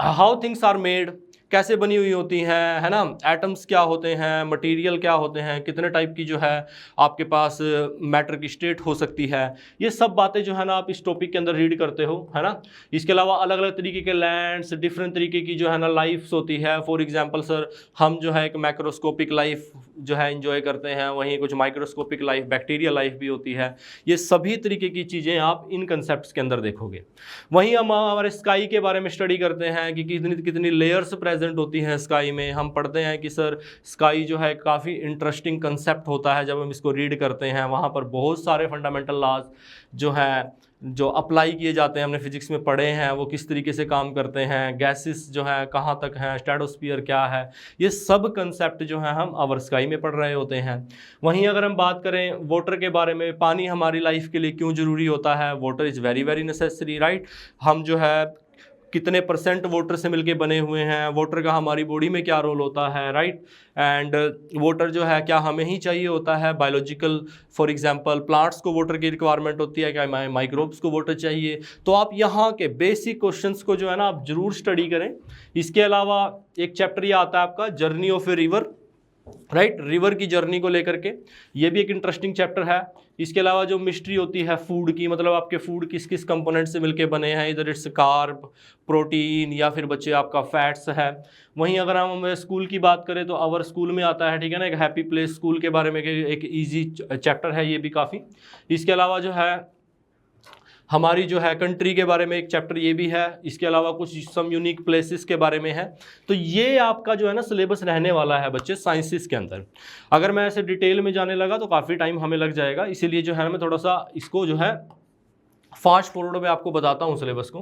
हाउ थिंग्स आर मेड, कैसे बनी हुई होती हैं, है ना, एटम्स क्या होते हैं, मटेरियल क्या होते हैं, कितने टाइप की जो है आपके पास मैटर की स्टेट हो सकती है, ये सब बातें जो है ना आप इस टॉपिक के अंदर रीड करते हो, है ना। इसके अलावा अलग अलग तरीके के लैंड्स, डिफरेंट तरीके की जो है ना लाइफ्स होती है। फॉर एग्जांपल सर, हम जो है एक मैक्रोस्कोपिक लाइफ जो है एंजॉय करते हैं, वहीं कुछ माइक्रोस्कोपिक लाइफ, बैक्टीरिया लाइफ भी होती है। ये सभी तरीके की चीज़ें आप इन कंसेप्ट के अंदर देखोगे। वहीं हम हमारे स्काई के बारे में स्टडी करते हैं कि कितनी कितनी लेयर्स प्रेजेंट होती हैं स्काई में। हम पढ़ते हैं कि सर स्काई जो है काफ़ी इंटरेस्टिंग कंसेप्ट होता है, जब हम इसको रीड करते हैं वहाँ पर बहुत सारे फंडामेंटल लॉज जो हैं जो अप्लाई किए जाते हैं, हमने फिजिक्स में पढ़े हैं, वो किस तरीके से काम करते हैं, गैसेस जो है कहाँ तक हैं, स्ट्रेटोस्फीयर क्या है, ये सब कंसेप्ट जो है हम आवर स्काई में पढ़ रहे होते हैं। वहीं अगर हम बात करें वाटर के बारे में, पानी हमारी लाइफ के लिए क्यों ज़रूरी होता है, water is very very necessary, right. हम जो है कितने परसेंट वाटर से मिलके बने हुए हैं, वाटर का हमारी बॉडी में क्या रोल होता है, राइट। एंड वाटर जो है क्या हमें ही चाहिए होता है, बायोलॉजिकल फॉर एग्जांपल प्लांट्स को वाटर की रिक्वायरमेंट होती है, क्या माइक्रोब्स को वाटर चाहिए। तो आप यहाँ के बेसिक क्वेश्चंस को जो है ना आप जरूर स्टडी करें। इसके अलावा एक चैप्टर ये आता है आपका journey of a river, right, river की जर्नी को लेकर के, ये भी एक इंटरेस्टिंग चैप्टर है। इसके अलावा जो मिस्ट्री होती है फूड की, मतलब आपके फूड किस किस कंपोनेंट से मिलके बने हैं, इधर इट्स कार्ब, प्रोटीन या फिर बच्चे आपका फैट्स है। वहीं अगर हम स्कूल की बात करें तो आवर स्कूल में आता है, ठीक है ना, एक हैप्पी प्लेस स्कूल के बारे में एक इजी चैप्टर है, ये भी काफ़ी। इसके अलावा जो है हमारी जो है कंट्री के बारे में एक चैप्टर ये भी है। इसके अलावा कुछ सम यूनिक प्लेसेस के बारे में है। तो ये आपका जो है ना सिलेबस रहने वाला है बच्चे साइंसिस के अंदर। अगर मैं ऐसे डिटेल में जाने लगा तो काफ़ी टाइम हमें लग जाएगा, इसीलिए जो है मैं थोड़ा सा इसको जो है फास्ट फॉरवर्ड में आपको बताता हूँ सिलेबस को।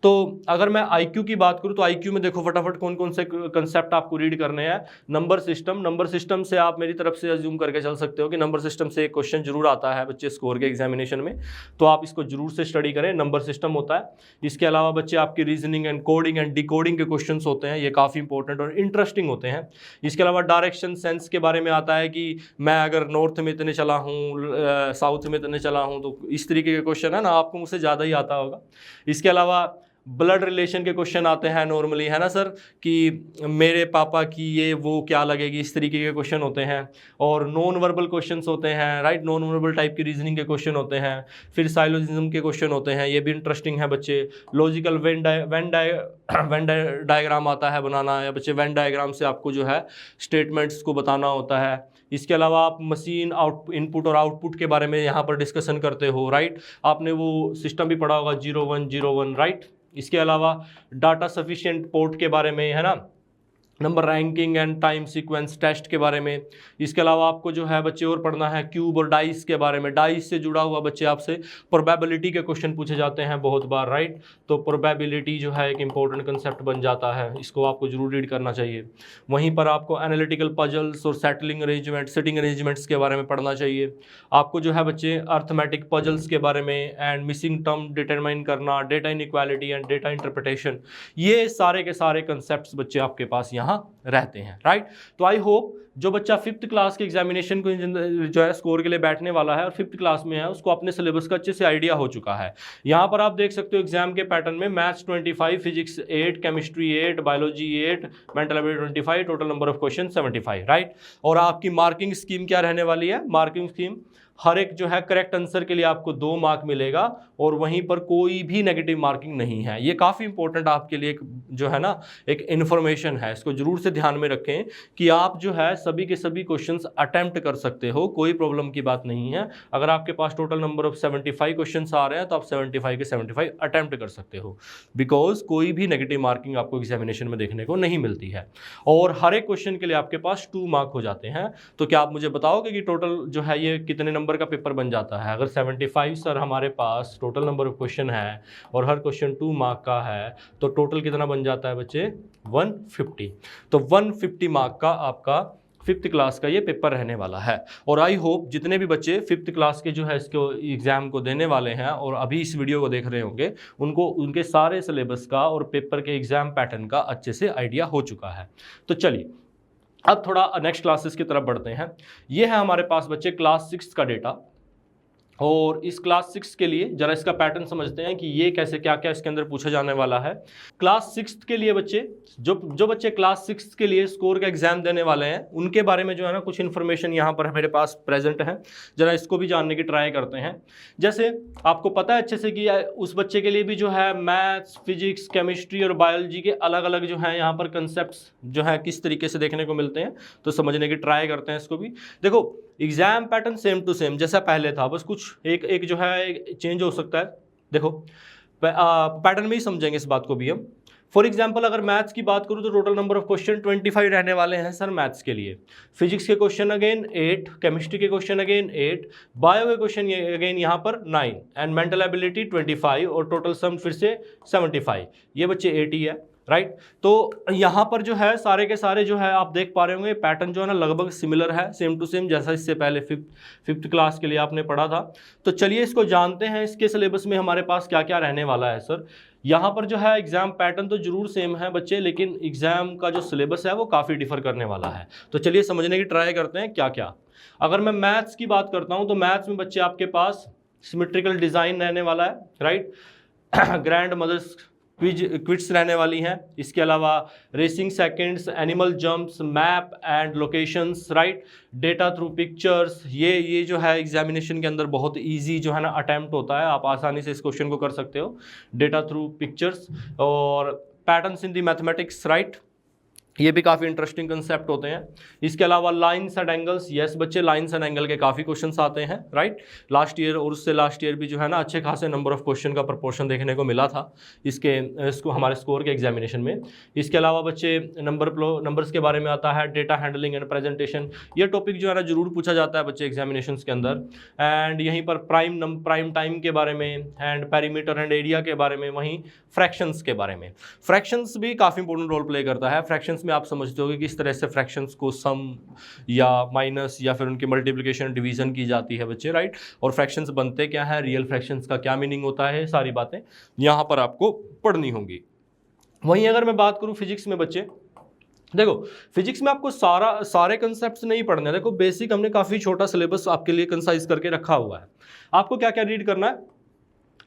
तो अगर मैं आईक्यू की बात करूँ तो आईक्यू में देखो फटाफट कौन कौन से कंसेप्ट आपको रीड करने हैं। नंबर सिस्टम से आप मेरी तरफ से अज्यूम करके चल सकते हो कि नंबर सिस्टम से एक क्वेश्चन जरूर आता है बच्चे स्कोर के एग्जामिनेशन में, तो आप इसको जरूर से स्टडी करें, नंबर सिस्टम होता है। इसके अलावा बच्चे आपकी reasoning and coding and decoding के क्वेश्चन होते हैं, ये काफ़ी इंपॉर्टेंट और इंटरेस्टिंग होते हैं। इसके अलावा डायरेक्शन सेंस के बारे में आता है कि मैं अगर नॉर्थ में इतने चला हूँ, साउथ में इतने चला हूँ, तो इस तरीके के क्वेश्चन है ना, आपको मुझसे ज़्यादा ही आता होगा। इसके अलावा ब्लड रिलेशन के क्वेश्चन आते हैं नॉर्मली, है ना सर, कि मेरे पापा की ये वो क्या लगेगी, इस तरीके के क्वेश्चन होते हैं। और नॉन वर्बल क्वेश्चंस होते हैं, राइट, नॉन वर्बल टाइप की रीजनिंग के क्वेश्चन होते हैं। फिर साइलोजिज्म के क्वेश्चन होते हैं, ये भी इंटरेस्टिंग है बच्चे। लॉजिकल वेन डायग्राम आता है बनाना, या बच्चे वेन डायग्राम से आपको जो है स्टेटमेंट्स को बताना होता है। इसके अलावा आप मशीन इनपुट और आउटपुट के बारे में यहाँ पर डिस्कशन करते हो, राइट। आपने वो सिस्टम भी पढ़ा होगा 0101, राइट। इसके अलावा डाटा सफिशिएंट पोर्ट के बारे में, है ना, number ranking and time sequence test के बारे में। इसके अलावा आपको जो है बच्चे और पढ़ना है क्यूब और डाइस के बारे में। डाइस से जुड़ा हुआ बच्चे आपसे प्रोबेबिलिटी के क्वेश्चन पूछे जाते हैं बहुत बार, राइट। तो प्रोबेबिलिटी जो है एक इंपॉर्टेंट कंसेप्ट बन जाता है, इसको आपको जरूर रीड करना चाहिए। वहीं पर आपको एनालिटिकल पजल्स और सिटिंग अरेंजमेंट्स के बारे में पढ़ना चाहिए। आपको जो है बच्चे अर्थमेटिक पजल्स के बारे में एंड मिसिंग टर्म डिटरमाइन करना, data inequality and data interpretation, ये सारे के सारे कंसेप्ट बच्चे आपके पास यहाँ रहते हैं, राइट। तो आई होप जो बच्चा 5th क्लास के एग्जामिनेशन को जो है स्कोर के लिए बैठने वाला है और 5th क्लास में है, उसको अपने सिलेबस का अच्छे से आइडिया हो चुका है। यहाँ पर आप देख सकते हो एग्जाम के पैटर्न में maths 25, physics 8, chemistry 8, biology 8, mental ability 25, total number of question 75, right. और आपकी मार्किंग स्कीम क्या रहने वाली है? मार्किंग स्कीम हर एक जो है करेक्ट आंसर के लिए आपको 2 मार्क मिलेगा और वहीं पर कोई भी नेगेटिव मार्किंग नहीं है। ये काफ़ी इंपॉर्टेंट आपके लिए एक जो है ना एक इन्फॉर्मेशन है, इसको जरूर से ध्यान में रखें कि आप जो है सभी के सभी क्वेश्चंस अटेम्प्ट कर सकते हो, कोई प्रॉब्लम की बात नहीं है। अगर आपके पास टोटल नंबर ऑफ 75 क्वेश्चंस आ रहे हैं तो आप 75 के 75 अटेम्प्ट कर सकते हो, बिकॉज कोई भी नेगेटिव मार्किंग आपको एग्जामिनेशन में देखने को नहीं मिलती है। और हर एक क्वेश्चन के लिए आपके पास 2 मार्क हो जाते हैं। तो क्या आप मुझे बताओगे कि टोटल जो है ये कितने नंबर का पेपर बन जाता है? अगर 75 सर हमारे पास टोटल नंबर ऑफ क्वेश्चन है और हर क्वेश्चन 2 मार्क का है, तो टोटल कितना बन जाता है बच्चे? 150। तो 150 मार्क का आपका 5th क्लास का ये पेपर रहने वाला है। और आई होप जितने भी बच्चे 5th क्लास के जो है इसको एग्ज़ाम को देने वाले हैं और अभी इस वीडियो को देख रहे होंगे, उनको उनके सारे सिलेबस का और पेपर के एग्ज़ाम पैटर्न का अच्छे से आइडिया हो चुका है। तो चलिए अब थोड़ा नेक्स्ट क्लासेस की तरफ बढ़ते हैं। ये है हमारे पास बच्चे क्लास 6 का डेटा, और इस क्लास 6 के लिए जरा इसका पैटर्न समझते हैं कि ये कैसे क्या क्या इसके अंदर पूछा जाने वाला है। क्लास 6 के लिए बच्चे जो बच्चे क्लास 6 के लिए स्कोर का एग्जाम देने वाले हैं उनके बारे में जो है ना कुछ इन्फॉर्मेशन यहाँ पर मेरे पास प्रेजेंट है, जरा इसको भी जानने की ट्राई करते हैं। जैसे आपको पता है अच्छे से कि उस बच्चे के लिए भी जो है मैथ्स, फिजिक्स, केमिस्ट्री और बायोलॉजी के अलग अलग जो है यहाँ पर कंसेप्ट जो है किस तरीके से देखने को मिलते हैं, तो समझने की ट्राई करते हैं इसको भी। देखो exam pattern same to same जैसा पहले था, बस कुछ एक जो है चेंज हो सकता है। देखो पैटर्न में ही समझेंगे इस बात को भी हम। फॉर एग्जाम्पल अगर मैथ्स की बात करूँ तो टोटल नंबर ऑफ क्वेश्चन 25 रहने वाले हैं सर मैथ्स के लिए। फिजिक्स के क्वेश्चन अगेन 8, केमिस्ट्री के क्वेश्चन अगेन 8, बायो के क्वेश्चन अगेन यहाँ पर 9 एंड मेंटल एबिलिटी 25 और टोटल सम फिर से 75। ये बच्चे 80 है, राइट। तो यहाँ पर जो है सारे के सारे जो है आप देख पा रहे होंगे पैटर्न जो है ना लगभग सिमिलर है, सेम टू सेम जैसा इससे पहले फिफ्थ क्लास के लिए आपने पढ़ा था। तो चलिए इसको जानते हैं, इसके सिलेबस में हमारे पास क्या क्या रहने वाला है सर। यहाँ पर जो है एग्जाम पैटर्न तो जरूर सेम है बच्चे, लेकिन एग्जाम का जो सिलेबस है वो काफ़ी डिफर करने वाला है। तो चलिए समझने की ट्राई करते हैं क्या क्या। अगर मैं मैथ्स की बात करता हूँ तो मैथ्स में बच्चे आपके पास सिमेट्रिकल डिज़ाइन रहने वाला है, राइट। ग्रैंड मदर्स क्विट्स रहने वाली हैं। इसके अलावा racing seconds, animal jumps, map and locations, right, data through pictures. ये जो है एग्जामिनेशन के अंदर बहुत इजी जो है ना अटेम्प्ट होता है, आप आसानी से इस क्वेश्चन को कर सकते हो। डेटा थ्रू पिक्चर्स और patterns in the mathematics, right, ये भी काफ़ी इंटरेस्टिंग कंसेप्ट होते हैं। इसके अलावा लाइन्स एंड एंगल्स, यस बच्चे लाइन्स एंड एंगल के काफ़ी क्वेश्चंस आते हैं, राइट। लास्ट ईयर और उससे लास्ट ईयर भी जो है ना अच्छे खासे नंबर ऑफ क्वेश्चन का प्रपोर्शन देखने को मिला था इसको हमारे स्कोर के एग्जामिनेशन में। इसके अलावा बच्चे नंबर्स के बारे में आता है, डेटा हैंडलिंग एंड प्रेजेंटेशन, ये टॉपिक जो है ना जरूर पूछा जाता है बच्चे एग्जामिनेशन के अंदर। एंड यहीं पर प्राइम टाइम के बारे में एंड पेरीमीटर एंड एरिया के बारे में, वहीं फ्रैक्शंस के बारे में। फ्रैक्शंस भी काफ़ी इंपॉर्टेंट रोल प्ले करता है। फ्रैक्शंस में आप समझते हो कि किस तरह से फ्रैक्शंस को सम या माइनस या फिर उनकी मल्टीप्लिकेशन डिवीजन की जाती है बच्चे, राइट। और फ्रैक्शंस बनते क्या है, रियल फ्रैक्शंस का क्या मीनिंग होता है, सारी बातें यहाँ पर आपको पढ़नी होंगी। वहीं अगर मैं बात करूँ फिजिक्स में बच्चे, देखो फिजिक्स में आपको सारे कंसेप्ट्स नहीं पढ़ने। देखो बेसिक हमने काफ़ी छोटा सिलेबस आपके लिए कंसाइज करके रखा हुआ है। आपको क्या क्या रीड करना है,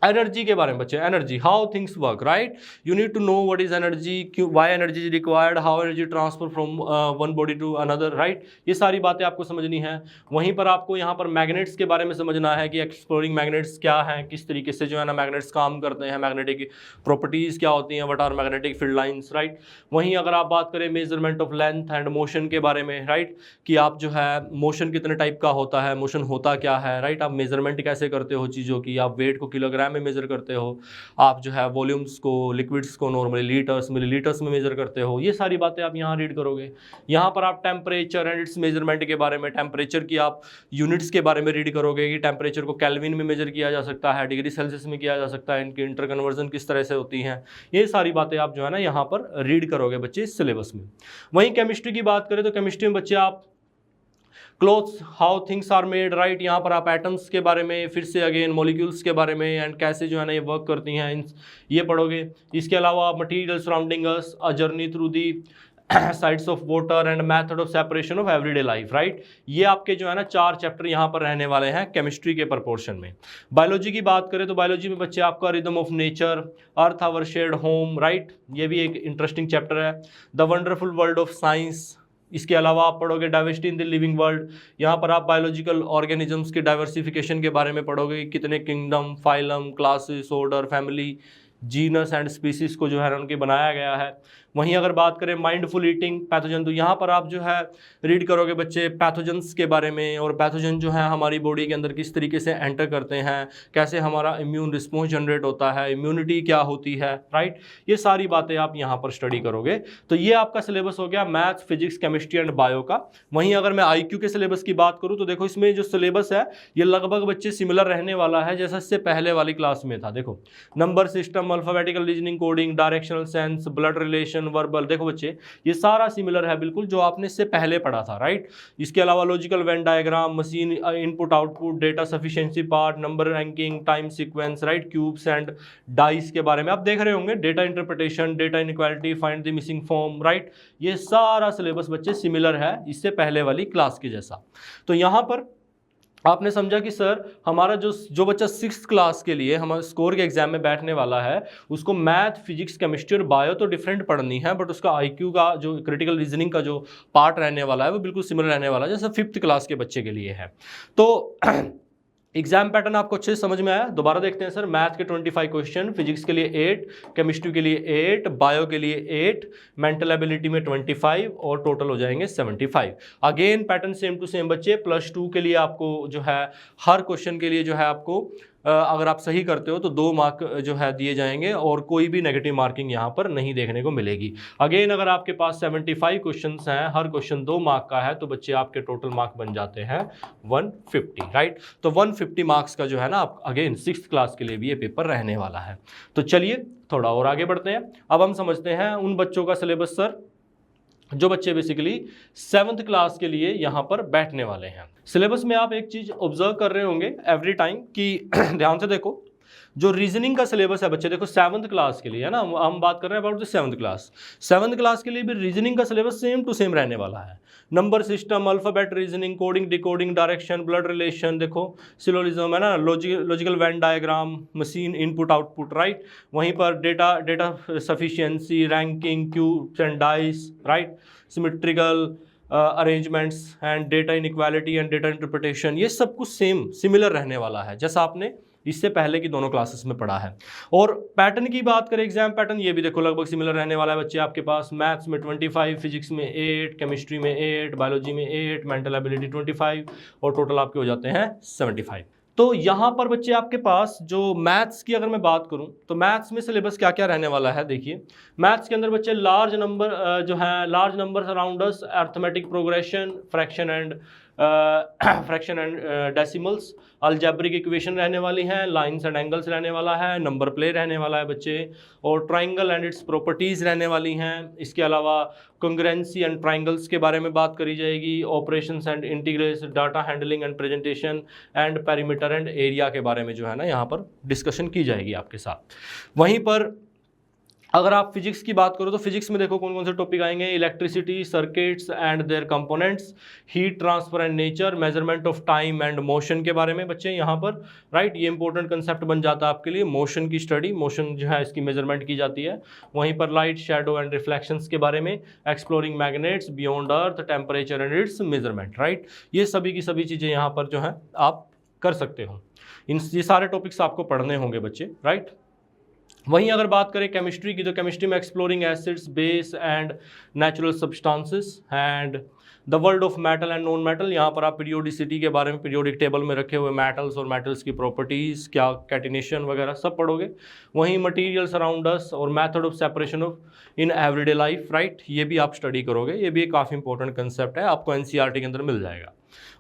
एनर्जी के बारे में बच्चे, energy, how things work, right. You need to know what is energy, why energy is required, how energy transfer from one body to another, right. ये सारी बातें आपको समझनी है। वहीं पर आपको यहाँ पर मैग्नेट्स के बारे में समझना है कि एक्सप्लोरिंग मैग्नेट्स क्या हैं, किस तरीके से जो है ना मैग्नेट्स काम करते हैं, मैग्नेटिक प्रॉपर्टीज़ क्या होती हैं, what are magnetic field lines, right. वहीं अगर आप बात करें measurement of length and motion के बारे में, राइट, कि आप जो है मोशन कितने टाइप का होता है, मोशन होता क्या है, राइट। आप मेजरमेंट कैसे करते हो चीज़ों की, आप वेट को किलोग्राम में मेजर करते हो, आप जो है वॉल्यूम्स को, लिक्विड्स को नॉर्मली लीटर्स मिलीलीटर्स में मेजर करते हो। ये सारी बातें आप यहाँ रीड करोगे। यहाँ पर आप टेम्परेचर एंड इट्स मेजरमेंट के बारे में, टेम्परेचर की आप यूनिट्स के बारे में रीड करोगे कि टेम्परेचर को केल्विन में मेजर किया जा सकता है, डिग्री सेल्सियस में किया जा सकता है, इनकी इंटर कन्वर्जन किस तरह से होती हैं। ये सारी बातें आप जो है ना यहाँ पर रीड करोगे बच्चे इस सिलेबस में। वहीं केमिस्ट्री की बात करें तो केमिस्ट्री में बच्चे आप clothes, how things are made, right, यहाँ पर आप एटम्स के बारे में, फिर से अगेन मॉलिक्यूल्स के बारे में एंड कैसे जो है ना ये वर्क करती हैं, ये पढ़ोगे। इसके अलावा material surrounding us, a journey through the sides of water and method of separation of everyday life, right. ये आपके जो है ना 4 चैप्टर यहाँ पर रहने वाले हैं केमिस्ट्री के प्रपोर्शन में। बायोलॉजी की बात करें तो बायोलॉजी में बच्चे आपका rhythm of nature, earth our shared home, right, ये भी एक इंटरेस्टिंग चैप्टर है। The wonderful world of science, इसके अलावा आप पढ़ोगे diversity in the living world. यहाँ पर आप बायोलॉजिकल ऑर्गेनिजम्स के डाइवर्सिफिकेशन के बारे में पढ़ोगे, कितने kingdom, phylum, classes, order, family, genus and species को जो है उनके बनाया गया है। वहीं अगर बात करें माइंडफुल ईटिंग, पैथोजन, तो यहाँ पर आप जो है रीड करोगे बच्चे पैथोजन्स के बारे में, और पैथोजन जो है हमारी बॉडी के अंदर किस तरीके से एंटर करते हैं, कैसे हमारा इम्यून रिस्पॉन्स जनरेट होता है, इम्यूनिटी क्या होती है, राइट। ये सारी बातें आप यहाँ पर स्टडी करोगे। तो ये आपका सिलेबस हो गया maths, physics, chemistry and bio का। वहीं अगर मैं IQ के सिलेबस की बात करूँ तो देखो इसमें जो सिलेबस है ये लगभग बच्चे सिमिलर रहने वाला है जैसा इससे पहले वाली क्लास में था। देखो number system, alphabetical reasoning, coding, directional sense, blood relation, written, verbal, देखो बच्चे ये सारा सिमिलर है बिल्कुल जो आपने इससे पहले पढ़ा था, राइट। इसके अलावा logical Venn diagram, machine input output, data sufficiency part, number ranking, time sequence, right, cubes and dice के बारे में आप देख रहे होंगे, data interpretation, data inequality, find the missing form, right. ये सारा सिलेबस बच्चे सिमिलर है इससे पहले वाली क्लास के जैसा। तो यहाँ पर आपने समझा कि सर हमारा जो बच्चा 6th क्लास के लिए हमारे स्कोर के एग्जाम में बैठने वाला है उसको मैथ, फिजिक्स, केमिस्ट्री और बायो तो डिफरेंट पढ़नी है, बट उसका आईक्यू का जो क्रिटिकल रीजनिंग का जो पार्ट रहने वाला है वो बिल्कुल सिमिलर रहने वाला है जैसे 5th क्लास के बच्चे के लिए है। तो एग्जाम पैटर्न आपको अच्छे से समझ में आया। दोबारा देखते हैं सर, मैथ के 25 क्वेश्चन, फिजिक्स के लिए 8, केमिस्ट्री के लिए 8, बायो के लिए 8, मेंटल एबिलिटी में 25 और टोटल हो जाएंगे 75। Again pattern same to same बच्चे, +2 के लिए आपको जो है हर क्वेश्चन के लिए जो है आपको अगर आप सही करते हो तो 2 मार्क जो है दिए जाएंगे और कोई भी नेगेटिव मार्किंग यहाँ पर नहीं देखने को मिलेगी। अगेन अगर आपके पास 75 क्वेश्चंस हैं, हर क्वेश्चन 2 मार्क का है, तो बच्चे आपके टोटल मार्क बन जाते हैं 150, राइट। तो 150 मार्क्स का जो है ना आप अगेन 6th क्लास के लिए भी ये पेपर रहने वाला है। तो चलिए थोड़ा और आगे बढ़ते हैं। अब हम समझते हैं उन बच्चों का सिलेबस सर जो बच्चे बेसिकली 7th क्लास के लिए यहाँ पर बैठने वाले हैं। सिलेबस में आप एक चीज़ ऑब्जर्व कर रहे होंगे एवरी टाइम कि ध्यान से देखो, जो रीजनिंग का सिलेबस है बच्चे, देखो 7th क्लास के लिए है ना, हम बात कर रहे हैं about the 7th class. 7th class के लिए भी रीजनिंग का सिलेबस सेम टू सेम रहने वाला है। Number system, alphabet reasoning, coding, decoding, direction, blood relation, देखो सिलोजिज्म है ना, logical Venn diagram, machine input output, right. वहीं पर data sufficiency, ranking, cubes and dice, right, symmetrical arrangements and data inequality and data interpretation, ये सब कुछ same similar रहने वाला है जैसा आपने इससे पहले की दोनों क्लासेस में पढ़ा है। और पैटर्न की बात करें, एग्जाम पैटर्न, ये भी देखो लगभग सिमिलर रहने वाला है बच्चे आपके पास। मैथ्स में 25, फिजिक्स में 8, केमिस्ट्री में 8, बायोलॉजी में 8, मेंटल एबिलिटी 25 और टोटल आपके हो जाते हैं 75। तो यहाँ पर बच्चे आपके पास जो मैथ्स की अगर मैं बात करूँ तो मैथ्स में सिलेबस क्या क्या रहने वाला है, देखिए मैथ्स के अंदर बच्चे large number around us, arithmetic progression, fraction and decimals, algebraic equation रहने वाली हैं, लाइंस एंड एंगल्स रहने वाला है, नंबर प्ले रहने वाला है बच्चे, और ट्राइंगल एंड इट्स प्रॉपर्टीज़ रहने वाली हैं। इसके अलावा कंग्रेंसी एंड ट्राइंगल्स के बारे में बात करी जाएगी, operations and integrals, data handling and presentation and perimeter and area के बारे में जो है ना यहाँ पर डिस्कशन की जाएगी आपके साथ। वहीं पर अगर आप फिजिक्स की बात करो तो फिजिक्स में देखो कौन कौन से टॉपिक आएंगे, electricity, circuits and there components, heat transfer and nature, measurement of time and motion के बारे में बच्चे यहाँ पर, राइट। ये इंपॉर्टेंट कंसेप्ट बन जाता है आपके लिए, मोशन की स्टडी, मोशन जो है इसकी मेजरमेंट की जाती है। वहीं पर लाइट, शेडो एंड रिफ्लेक्शंस के बारे में, exploring magnets, beyond earth, temperature and it's measurement, right. ये सभी की सभी चीज़ें यहाँ पर जो है आप कर सकते हो। ये सारे टॉपिक्स आपको पढ़ने होंगे बच्चे, राइट। वहीं अगर बात करें केमिस्ट्री की तो केमिस्ट्री में exploring acids, base and natural substances and the world of metal and non metal, यहाँ पर आप पीरियोडिसिटी के बारे में, पीरियोडिक टेबल में रखे हुए मेटल्स और मेटल्स की प्रॉपर्टीज़, क्या कैटिनेशन वगैरह सब पढ़ोगे। वहीं मटीरियल्स अराउंड अस और method of separation of in everyday life, right, ये भी आप स्टडी करोगे। ये भी एक काफ़ी इंपॉर्टेंट कंसेप्ट है, आपको एनसीईआरटी के अंदर मिल जाएगा।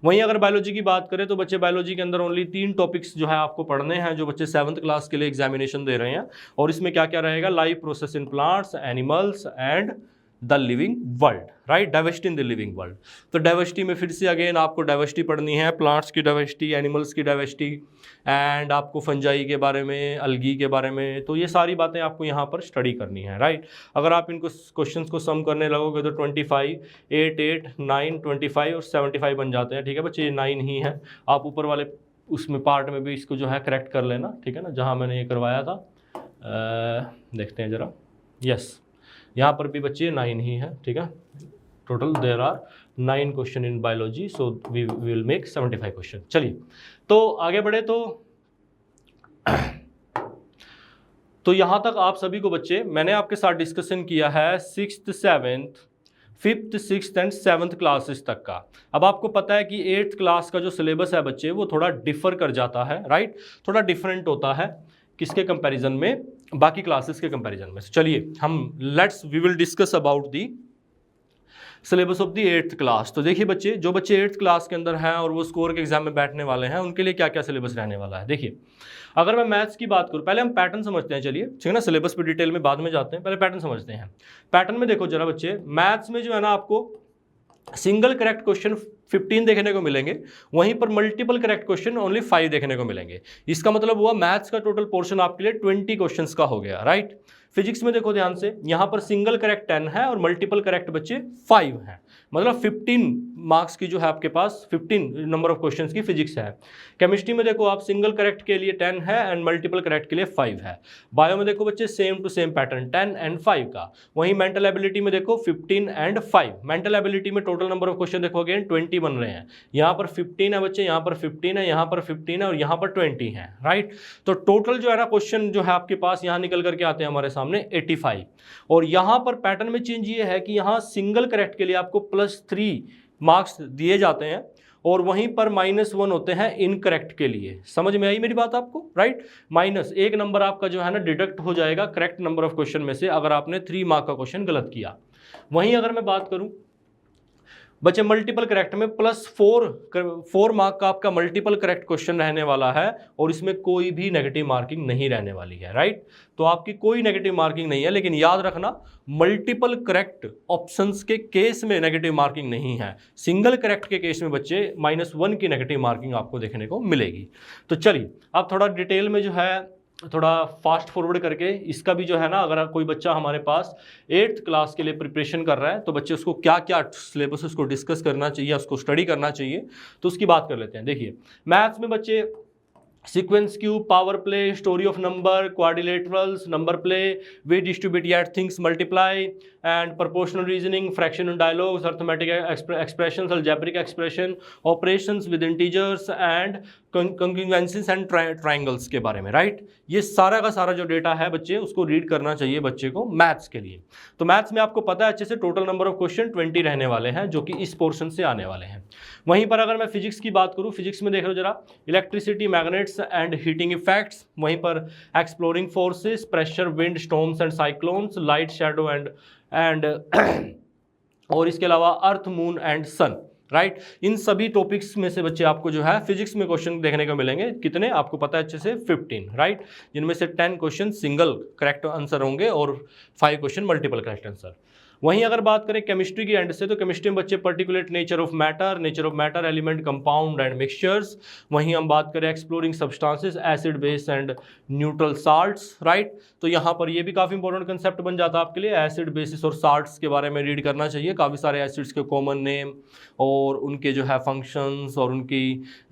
वहीं अगर बायोलॉजी की बात करें तो बच्चे बायोलॉजी के अंदर ओनली 3 टॉपिक्स जो है आपको पढ़ने हैं जो बच्चे 7th क्लास के लिए एग्जामिनेशन दे रहे हैं। और इसमें क्या क्या रहेगा, life process in plants, animals and the living world, right, diversity in the living world. तो डाइवर्सिटी में फिर से अगेन आपको डाइवर्सिटी पढ़नी है, प्लांट्स की डाइवर्सिटी, एनिमल्स की डाइवर्सिटी एंड आपको फंजाई के बारे में, अलगी के बारे में। तो ये सारी बातें आपको यहाँ पर स्टडी करनी है, राइट। अगर आप इनको क्वेश्चंस को सम करने लगोगे तो 25, 8, 8, 9, 25 और 75 बन जाते हैं, ठीक है बच्चे। ये 9 ही है, आप ऊपर वाले उसमें पार्ट में भी इसको जो है करेक्ट कर लेना, ठीक है ना, जहाँ मैंने ये करवाया था। देखते हैं ज़रा, यस, यहाँ पर भी बच्चे 9 ही है, ठीक है। Total there are 9 question in biology, so we will make 75 question. चलिए तो आगे बढ़े तो यहाँ तक आप सभी को बच्चे मैंने आपके साथ डिस्कशन किया है 6th, 7th, 5th, 6th and 7th classes तक का। अब आपको पता है कि 8th क्लास का जो सिलेबस है बच्चे वो थोड़ा डिफर कर जाता है, राइट, थोड़ा डिफरेंट होता है किसके कंपैरिजन में, बाकी क्लासेस के कंपैरिजन में। चलिए हम we will discuss about the syllabus of the 8th class. तो देखिए बच्चे, जो बच्चे 8th क्लास के अंदर हैं और वो स्कोर के एग्जाम में बैठने वाले हैं, उनके लिए क्या क्या सिलेबस रहने वाला है। देखिए, अगर मैं मैथ्स की बात करूं, पहले हम पैटर्न समझते हैं, चलिए ठीक है ना, सिलेबस पे डिटेल में बाद में जाते हैं, पहले पैटर्न समझते हैं। पैटर्न में देखो जरा बच्चे, मैथ्स में जो है ना आपको सिंगल करेक्ट क्वेश्चन 15 देखने को मिलेंगे, वहीं पर मल्टीपल करेक्ट क्वेश्चन ओनली 5 देखने को मिलेंगे। इसका मतलब हुआ मैथ्स का टोटल पोर्शन आपके लिए 20 क्वेश्चंस का हो गया, राइट। फिजिक्स में देखो ध्यान से, यहां पर सिंगल करेक्ट 10 है और मल्टीपल करेक्ट बच्चे 5 हैं, मतलब 15 मार्क्स की जो है आपके पास 15 नंबर ऑफ क्वेश्चंस की फिजिक्स है। केमिस्ट्री में देखो आप, सिंगल करेक्ट के लिए 10 है एंड मल्टीपल करेक्ट के लिए 5 है। बायो में देखो बच्चे, same to same pattern 10 and 5 का। वहीं मेंटल एबिलिटी में देखो 15 एंड 5। मेंटल एबिलिटी में टोटल नंबर ऑफ क्वेश्चन देखो अगेन 20 बन रहे हैं, यहाँ पर 15 है बच्चे, यहाँ पर 15 है, यहाँ पर 15 है और यहाँ पर 20 है, राइट। तो टोटल जो है ना क्वेश्चन जो है आपके पास यहाँ निकल करके आते हैं हमारे सामने 85। और यहाँ पर पैटर्न में चेंज ये है कि यहाँ सिंगल करेक्ट के लिए आपको +3 मार्क्स दिए जाते हैं और वहीं पर -1 होते हैं इनकरेक्ट के लिए। समझ में आई मेरी बात आपको, राइट। -1 नंबर आपका जो है ना डिडक्ट हो जाएगा करेक्ट नंबर ऑफ क्वेश्चन में से, अगर आपने 3 मार्क का क्वेश्चन गलत किया। वहीं अगर मैं बात करूं बच्चे मल्टीपल करेक्ट में +4 मार्क का आपका मल्टीपल करेक्ट क्वेश्चन रहने वाला है और इसमें कोई भी नेगेटिव मार्किंग नहीं रहने वाली है, राइट। तो आपकी कोई नेगेटिव मार्किंग नहीं है, लेकिन याद रखना मल्टीपल करेक्ट ऑप्शंस के केस में नेगेटिव मार्किंग नहीं है। सिंगल करेक्ट के केस में बच्चे -1 की नेगेटिव मार्किंग आपको देखने को मिलेगी। तो चलिए अब थोड़ा डिटेल में जो है, थोड़ा फास्ट फॉरवर्ड करके इसका भी जो है ना, अगर कोई बच्चा हमारे पास 8th क्लास के लिए प्रिपरेशन कर रहा है तो बच्चे उसको क्या क्या सिलेबस उसको डिस्कस करना चाहिए, उसको स्टडी करना चाहिए, तो उसकी बात कर लेते हैं। देखिए, मैथ्स में बच्चे sequence cube, power play, story of number, quadrilaterals, number play, we distribute yet things multiply and proportional reasoning, fraction and dialogues, arithmetic expressions, algebraic expression, operations with integers and congruences and triangles के बारे में, right. ये सारा का सारा जो data है बच्चे, उसको रीड करना चाहिए बच्चे को मैथ्स के लिए। तो मैथ्स में आपको पता है अच्छे से टोटल नंबर ऑफ क्वेश्चन 20 रहने वाले हैं, जो कि इस पोर्शन से आने वाले हैं। वहीं पर अगर मैं फिजिक्स की बात करूं, फिजिक्स में देख लो जरा, electricity, magnets and heating effects, वहीं पर exploring forces, pressure, wind, storms and cyclones, light, shadow and और इसके अलावा अर्थ, मून एंड सन, राइट। इन सभी टॉपिक्स में से बच्चे आपको जो है फिजिक्स में क्वेश्चन देखने को मिलेंगे। कितने आपको पता है अच्छे से? 15, राइट, जिनमें से 10 क्वेश्चन सिंगल करेक्ट आंसर होंगे और 5 क्वेश्चन मल्टीपल करेक्ट आंसर। वहीं अगर बात करें केमिस्ट्री की एंड से, तो केमिस्ट्री में बच्चे particulate nature of matter, element, compound and mixtures. वहीं हम बात करें exploring substances, acid, base and neutral salts, right. तो यहाँ पर ये भी काफ़ी इंपॉर्टेंट कंसेप्ट बन जाता है आपके लिए। एसिड, बेसिस और साल्ट्स के बारे में रीड करना चाहिए। काफ़ी सारे एसिड्स के कॉमन नेम और उनके जो है फंक्शंस और उनकी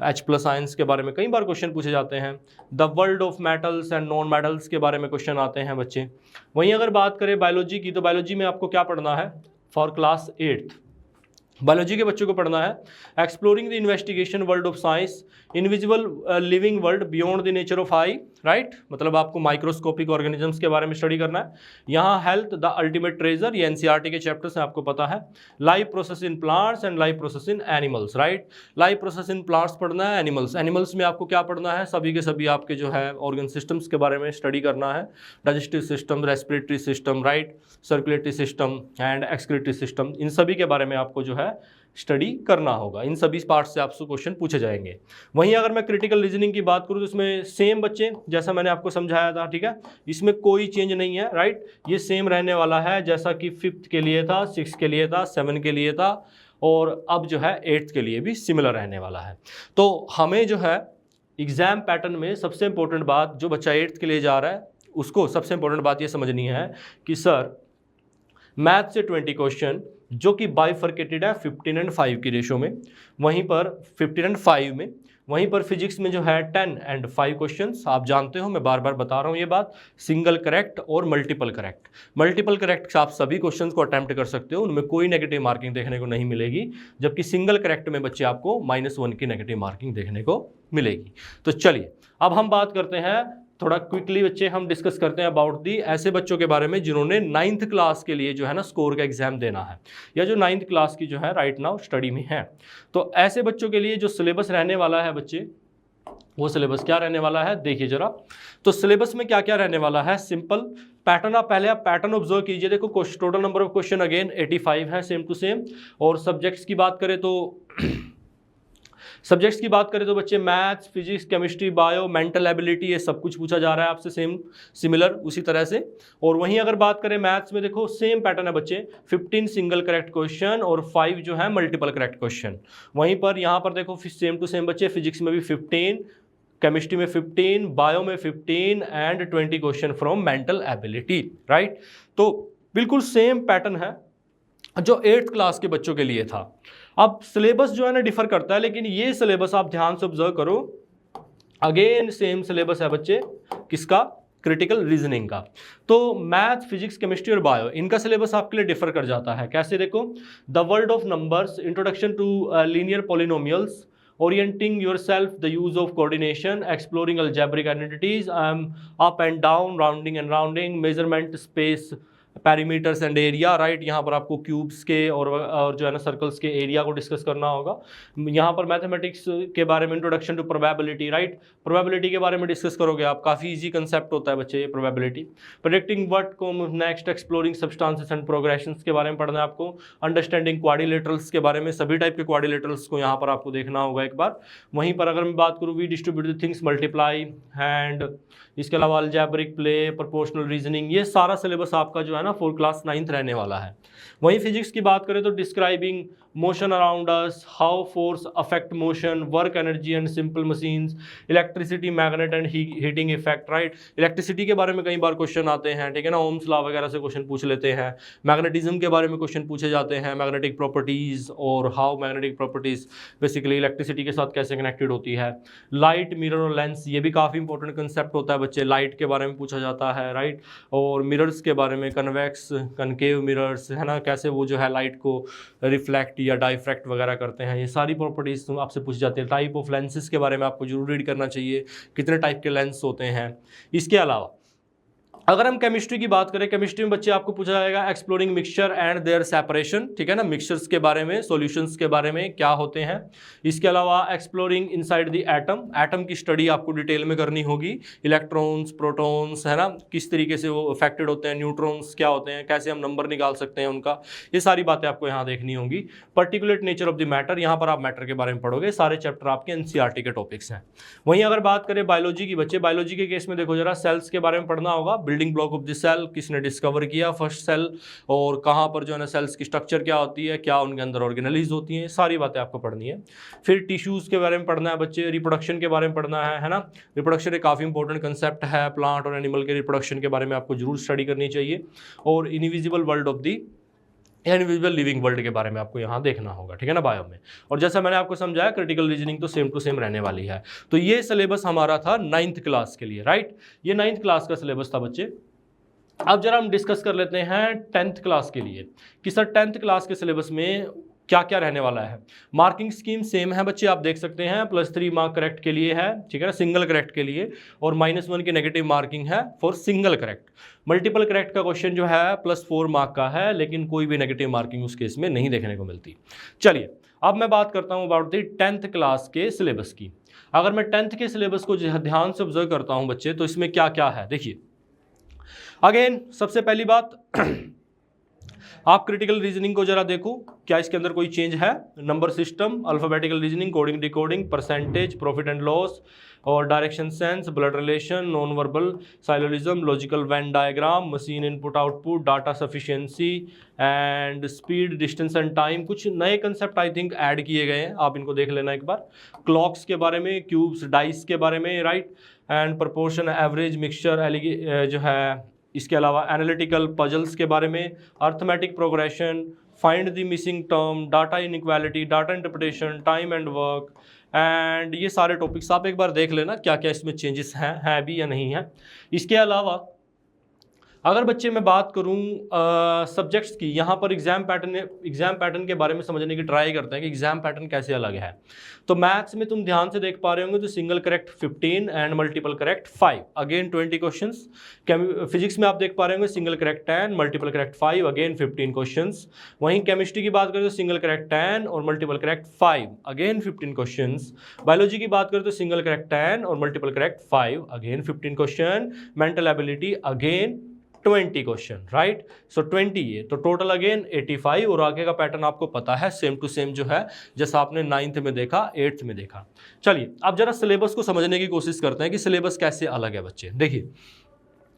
H+ आयंस के बारे में कई बार क्वेश्चन पूछे जाते हैं। The world of metals and non metals के बारे में क्वेश्चन आते हैं बच्चे। वहीं अगर बात करें बायोलॉजी की, तो बायोलॉजी में आपको क्या पढ़ना है फॉर क्लास 8th? बायोलॉजी के बच्चों को पढ़ना है exploring the investigation world of science, invisible living world beyond the nature of I, right. मतलब आपको माइक्रोस्कोपिक ऑर्गेनिजम्स के बारे में स्टडी करना है। यहाँ हेल्थ द अल्टीमेट ट्रेजर, ये NCERT के चैप्टर्स हैं, आपको पता है। Life process in plants and life process in animals, right. Life process in plants पढ़ना है। एनिमल्स में आपको क्या पढ़ना है? सभी के सभी आपके जो है ऑर्गन सिस्टम्स के बारे में स्टडी करना है। Digestive system, respiratory system, right, circulatory system and excretory system, इन सभी के बारे में आपको जो है स्टडी करना होगा। इन सभी पार्ट से आपसे क्वेश्चन पूछे जाएंगे। वहीं अगर मैं क्रिटिकल रीजनिंग की बात करूं, तो इसमें सेम बच्चे जैसा मैंने आपको समझाया था, ठीक है, इसमें कोई चेंज नहीं है, राइट। ये सेम रहने वाला है जैसा कि 5th के लिए था, 6th के लिए था, 7 के लिए था और अब जो है 8th के लिए भी सिमिलर रहने वाला है। तो हमें जो है एग्जाम पैटर्न में सबसे इंपॉर्टेंट बात, जो बच्चा 8th के लिए जा रहा है उसको सबसे इंपॉर्टेंट बात ये समझनी है कि सर मैथ से 20 क्वेश्चन जो कि बाइफर्केटेड है 15 एंड 5 की रेशो में, वहीं पर 15 एंड 5 में। वहीं पर फिजिक्स में जो है 10 एंड 5 क्वेश्चंस, आप जानते हो मैं बार बार बता रहा हूँ ये बात, सिंगल करेक्ट और मल्टीपल करेक्ट। मल्टीपल करेक्ट आप सभी क्वेश्चंस को अटेम्प्ट कर सकते हो, उनमें कोई नेगेटिव मार्किंग देखने को नहीं मिलेगी, जबकि सिंगल करेक्ट में बच्चे आपको -1 की नेगेटिव मार्किंग देखने को मिलेगी। तो चलिए अब हम बात करते हैं, थोड़ा क्विकली बच्चे हम डिस्कस करते हैं अबाउट दी ऐसे बच्चों के बारे में जिन्होंने 9th क्लास के लिए जो है ना स्कोर का एग्जाम देना है, या जो 9th क्लास की जो है राइट नाउ स्टडी में है। तो ऐसे बच्चों के लिए जो सिलेबस रहने वाला है बच्चे, वो सिलेबस क्या रहने वाला है देखिए जरा। तो सिलेबस में क्या क्या रहने वाला है? सिंपल पैटर्न आप पैटर्न ऑब्जर्व कीजिए। देखो total number of question again 85 है, सेम टू सेम। और सब्जेक्ट्स की बात करें तो बच्चे maths, physics, chemistry, bio, mental ability, ये सब कुछ पूछा जा रहा है आपसे सेम सिमिलर उसी तरह से। और वहीं अगर बात करें मैथ्स में, देखो सेम पैटर्न है बच्चे, 15 सिंगल करेक्ट क्वेश्चन और 5 जो है मल्टीपल करेक्ट क्वेश्चन। वहीं पर यहाँ पर देखो सेम टू सेम बच्चे, फिजिक्स में भी 15, केमिस्ट्री में 15, बायो में 15 and 20 question from mental ability, right. तो बिल्कुल सेम पैटर्न है जो 8th क्लास के बच्चों के लिए था। अब सिलेबस जो है ना डिफर करता है, लेकिन ये सिलेबस आप ध्यान से ऑब्जर्व करो, अगेन सेम सिलेबस है बच्चे, किसका? क्रिटिकल रीजनिंग का। तो मैथ, फिजिक्स, केमिस्ट्री और बायो, इनका सिलेबस आपके लिए डिफर कर जाता है। कैसे? देखो, the world of numbers, introduction to linear polynomials, orienting yourself, the use of coordination, exploring algebraic identities, up and down, rounding and rounding, measurement, space, perimeters and area, right. यहाँ पर आपको क्यूब्स के और जो है ना सर्कल्स के area को डिस्कस करना होगा। यहाँ पर मैथमेटिक्स के बारे में introduction to probability, right, probability के बारे में डिस्कस करोगे आप। काफ़ी इजी कंसेप्ट होता है बच्चे ये probability. Predicting what comes next, exploring substances and progressions के बारे में पढ़ना है आपको। अंडरस्टैंडिंग क्वाड्रिलेटरल्स के बारे में, सभी टाइप के क्वाड्रिलेटरल्स को यहाँ पर आपको देखना होगा एक बार। वहीं पर अगर मैं बात करूँ, we distribute things, multiply and इसके अलावा अलजेब्रिक प्ले, प्रोपोर्शनल रीजनिंग, ये सारा सिलेबस आपका जो है ना 4 क्लास 9th रहने वाला है। वहीं फिजिक्स की बात करें तो describing motion around us, how force affect motion, work energy and simple machines, electricity, magnet and heating effect, right. Electricity के बारे में कई बार क्वेश्चन आते हैं, ठीक है ना, ओम्स लॉ वगैरह से क्वेश्चन पूछ लेते हैं। मैग्नेटिज्म के बारे में क्वेश्चन पूछे जाते हैं, मैग्नेटिक प्रॉपर्टीज और how magnetic properties basically electricity के साथ कैसे कनेक्टेड होती है। लाइट, मिरर और लेंस, ये भी काफ़ी इंपॉर्टेंट कंसेप्ट होता है बच्चे। लाइट के बारे में पूछा जाता है, राइट। और मिरर्स के बारे में, कन्वेक्स, कनकेव मिरर्स, है ना, कैसे वो जो है लाइट को रिफ्लेक्ट या डाइफ्रैक्ट वगैरह करते हैं, ये सारी प्रॉपर्टीज आपसे पूछी जाती है। टाइप ऑफ लेंसेज के बारे में आपको जरूर रीड करना चाहिए, कितने टाइप के लेंस होते हैं। इसके अलावा अगर हम केमिस्ट्री की बात करें, केमिस्ट्री में बच्चे आपको पूछा जाएगा exploring mixture and their separation, ठीक है ना, मिक्सचर्स के बारे में, सॉल्यूशंस के बारे में क्या होते हैं। इसके अलावा exploring inside the atom, atom की स्टडी आपको डिटेल में करनी होगी। इलेक्ट्रॉन्स, प्रोटॉन्स, है ना, किस तरीके से वो अफेक्टेड होते हैं, न्यूट्रॉन्स क्या होते हैं, कैसे हम नंबर निकाल सकते हैं उनका, ये सारी बातें आपको यहाँ देखनी होंगी। Particulate nature of the matter, यहाँ पर आप मैटर के बारे में पढ़ोगे। सारे चैप्टर आपके NCERT के टॉपिक्स हैं। वहीं अगर बात करें बायोलॉजी की बच्चे, बायोलॉजी के केस में देखो जरा, सेल्स के बारे में पढ़ना होगा। Building block of the cell, किसने डिस्कवर किया फर्स्ट सेल, और कहाँ पर जो है ना सेल्स की स्ट्रक्चर क्या होती है, क्या उनके अंदर ऑर्गेनेलिज होती हैं, सारी बातें आपको पढ़नी है। फिर टिश्यूज़ के बारे में पढ़ना है बच्चे, रिप्रोडक्शन के बारे में पढ़ना है ना। रिप्रोडक्शन एक काफ़ी इंपॉर्टेंट कंसेप्ट है, प्लांट और एनिमल के रिप्रोडक्शन के बारे में आपको जरूर स्टडी करनी चाहिए। और invisible world of the invisible living world के बारे में आपको यहाँ देखना होगा, ठीक है ना, बायो में। और जैसा मैंने आपको समझाया, क्रिटिकल रीजनिंग तो सेम टू सेम रहने वाली है। तो ये सिलेबस हमारा था 9th क्लास के लिए, राइट। ये 9th क्लास का सिलेबस था बच्चे। अब जरा हम डिस्कस कर लेते हैं 10th क्लास के लिए कि सर 10th क्लास के सिलेबस में क्या क्या रहने वाला है। मार्किंग स्कीम सेम है बच्चे, आप देख सकते हैं, +3 मार्क करेक्ट के लिए है, ठीक है ना, सिंगल करेक्ट के लिए, और -1 की नेगेटिव मार्किंग है for single correct. Multiple correct का क्वेश्चन जो है +4 मार्क का है, लेकिन कोई भी नेगेटिव मार्किंग उस केस में नहीं देखने को मिलती। चलिए अब मैं बात करता हूँ अबाउट द 10th क्लास के सिलेबस की। अगर मैं 10th के सिलेबस को ध्यान से ऑब्जर्व करता हूँ बच्चे, तो इसमें क्या क्या है देखिए। अगेन सबसे पहली बात आप क्रिटिकल रीजनिंग को जरा देखो, क्या इसके अंदर कोई चेंज है। Number system, alphabetical reasoning, coding decoding, percentage, profit and loss और direction sense, blood relation, non verbal, syllogism, logical Venn diagram, machine input output, data sufficiency and speed, distance and time. कुछ नए concept I think add किए गए हैं, आप इनको देख लेना एक बार। क्लॉक्स के बारे में, क्यूब्स, डाइस के बारे में, right, and proportion, average, mixture जो है। इसके अलावा एनालिटिकल पजल्स के बारे में, arithmetic progression, find the missing term, data inequality, data interpretation, time and work, and ये सारे टॉपिक्स आप एक बार देख लेना क्या क्या इसमें चेंजेस हैं भी या नहीं है। इसके अलावा अगर बच्चे मैं बात करूं सब्जेक्ट्स की, यहाँ पर एग्जाम पैटर्न के बारे में समझने की ट्राई करते हैं कि एग्जाम पैटर्न कैसे अलग है। तो मैथ्स में तुम ध्यान से देख पा रहे होंगे तो single correct 15 and multiple correct 5, again 20 questions. Physics में आप देख पा रहे होंगे single correct 10, multiple correct 5, again 15 questions. वहीं केमिस्ट्री की बात करें तो सिंगल करेक्ट 10 और multiple correct 5, again 15 questions. Biology की बात करें तो सिंगल करेक्ट 10 और multiple correct 5, again 15 question. Mental ability again 20 question, right. So 20 ये तो टोटल अगेन 85, और आगे का पैटर्न आपको पता है, सेम टू सेम जो है जैसा आपने 9th में देखा, 8th में देखा। चलिए अब जरा सिलेबस को समझने की कोशिश करते हैं कि सिलेबस कैसे अलग है बच्चे। देखिए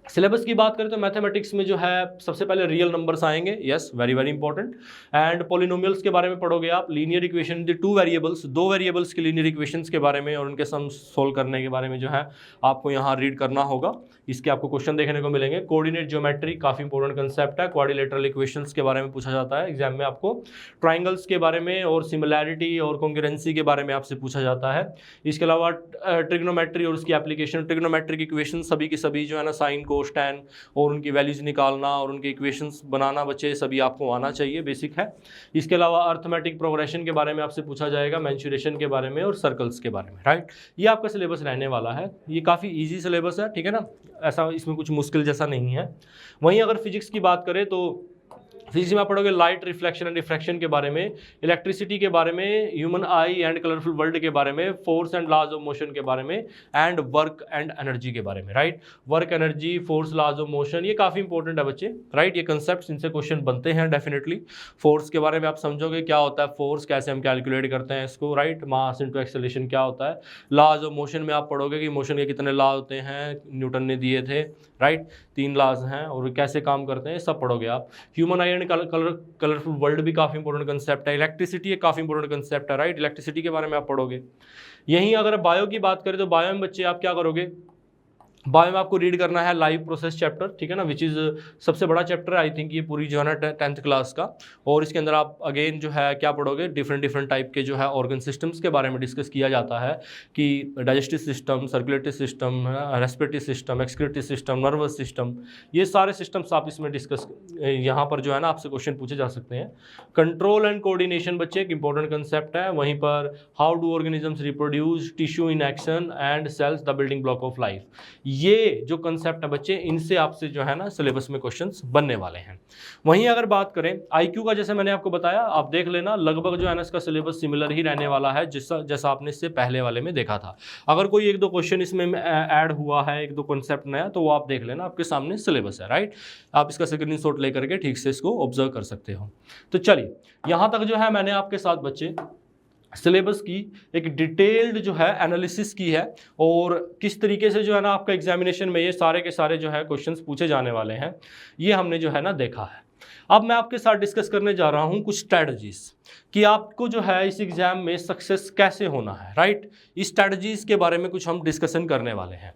सिलेबस की बात करें तो मैथमेटिक्स में जो है सबसे पहले रियल नंबर्स आएंगे, yes very very important, and polynomials के बारे में पढ़ोगे आप, linear equation the two variables, दो वेरिएबल्स के लीनियर इक्वेशंस के बारे में और उनके सम सोल्व करने के बारे में जो है आपको यहाँ रीड करना होगा। इसके आपको क्वेश्चन देखने को मिलेंगे। कोऑर्डिनेट ज्योमेट्री काफ़ी इंपॉर्टेंट कंसेप्ट है, क्वाड्रिलेटरल इक्वेशंस के बारे में पूछा जाता है एग्जाम में आपको, ट्राइंगल्स के बारे में और सिमिलैरिटी और कॉन्करेंसी के बारे में आपसे पूछा जाता है। इसके अलावा ट्रिग्नोमेट्री और उसकी एप्लीकेशन, ट्रिग्नोमेट्रिक इक्वेशन सभी की सभी जो है ना, साइन कोस टैन और उनकी वैल्यूज निकालना और उनके इक्वेशंस बनाना बच्चे सभी आपको आना चाहिए, बेसिक है। इसके अलावा अर्थमेटिक प्रोग्रेशन के बारे में आपसे पूछा जाएगा, मेंसुरेशन के बारे में और सर्कल्स के बारे में, राइट। ये आपका सिलेबस रहने वाला है, ये काफ़ी ईजी सिलेबस है, ठीक है ना, ऐसा इसमें कुछ मुश्किल जैसा नहीं है। वहीं अगर फिजिक्स की बात करें तो फिजिक्स में आप पढ़ोगे लाइट, रिफ्लेक्शन एंड रिफ्रैक्शन के बारे में, इलेक्ट्रिसिटी के बारे में, human eye and colourful world के बारे में, force and laws of motion के बारे में, एंड वर्क एंड एनर्जी के बारे में, right. Work, energy, force, laws of motion, ये काफ़ी इंपॉर्टेंट है बच्चे, राइट। ये कंसेप्ट इनसे क्वेश्चन बनते हैं डेफिनेटली। फोर्स के बारे में आप समझोगे क्या होता है फोर्स, कैसे हम कैलकुलेट करते हैं इसको, राइट। मास इनटू एक्सेलरेशन क्या होता है। लॉज ऑफ मोशन में आप पढ़ोगे कि मोशन के कितने लॉ होते हैं, न्यूटन ने दिए थे, राइट, 3 लॉज हैं और कैसे काम करते हैं सब पढ़ोगे आप। Human eye and colourful world भी काफ़ी इंपॉर्टेंट कंसेप्ट है। इलेक्ट्रिसिटी एक काफ़ी इंपॉर्टेंट कंसेप्ट है, राइट। इलेक्ट्रिसिटी के बारे में आप पढ़ोगे। यहीं अगर बायो की बात करें तो बायो में बच्चे आप क्या करोगे, बायो में आपको रीड करना है लाइव प्रोसेस चैप्टर, ठीक है ना, विच इज़ सबसे बड़ा चैप्टर आई थिंक ये पूरी जो है ना 10th क्लास का। और इसके अंदर आप अगेन जो है क्या पढ़ोगे, डिफरेंट टाइप के जो है ऑर्गन सिस्टम्स के बारे में डिस्कस किया जाता है कि digestive system, circulatory system, respiratory system, excretory system, nervous system, ये सारे सिस्टम्स आप इसमें डिस्कस, यहाँ पर जो है ना आपसे क्वेश्चन पूछे जा सकते हैं। कंट्रोल एंड कोऑर्डिनेशन बच्चे एक इंपॉर्टेंट कंसेप्ट है। वहीं पर how do organisms reproduce, tissue in action and cells the building block of life, ये जो कंसेप्ट है बच्चे इनसे आपसे जो है ना सिलेबस में क्वेश्चंस बनने वाले हैं। वहीं अगर बात करें आईक्यू का, जैसे मैंने आपको बताया, आप देख लेना लगभग जो है ना इसका सिलेबस सिमिलर ही रहने वाला है जैसा आपने इससे पहले वाले में देखा था। अगर कोई 1-2 क्वेश्चन इसमें ऐड हुआ है, 1-2 कॉन्सेप्ट नया, तो वो आप देख लेना, आपके सामने सिलेबस है, राइट। आप इसका स्क्रीनशॉट लेकर के ठीक से इसको ऑब्जर्व कर सकते हो। तो चलिए यहाँ तक जो है मैंने आपके साथ बच्चे सिलेबस की एक डिटेल्ड जो है एनालिसिस की है और किस तरीके से जो है ना आपका एग्जामिनेशन में ये सारे के सारे जो है क्वेश्चंस पूछे जाने वाले हैं, ये हमने जो है ना देखा है। अब मैं आपके साथ डिस्कस करने जा रहा हूं कुछ स्ट्रैटेजीज कि आपको जो है इस एग्जाम में सक्सेस कैसे होना है, राइट। इस स्ट्रैटेजीज के बारे में कुछ हम डिस्कशन करने वाले हैं।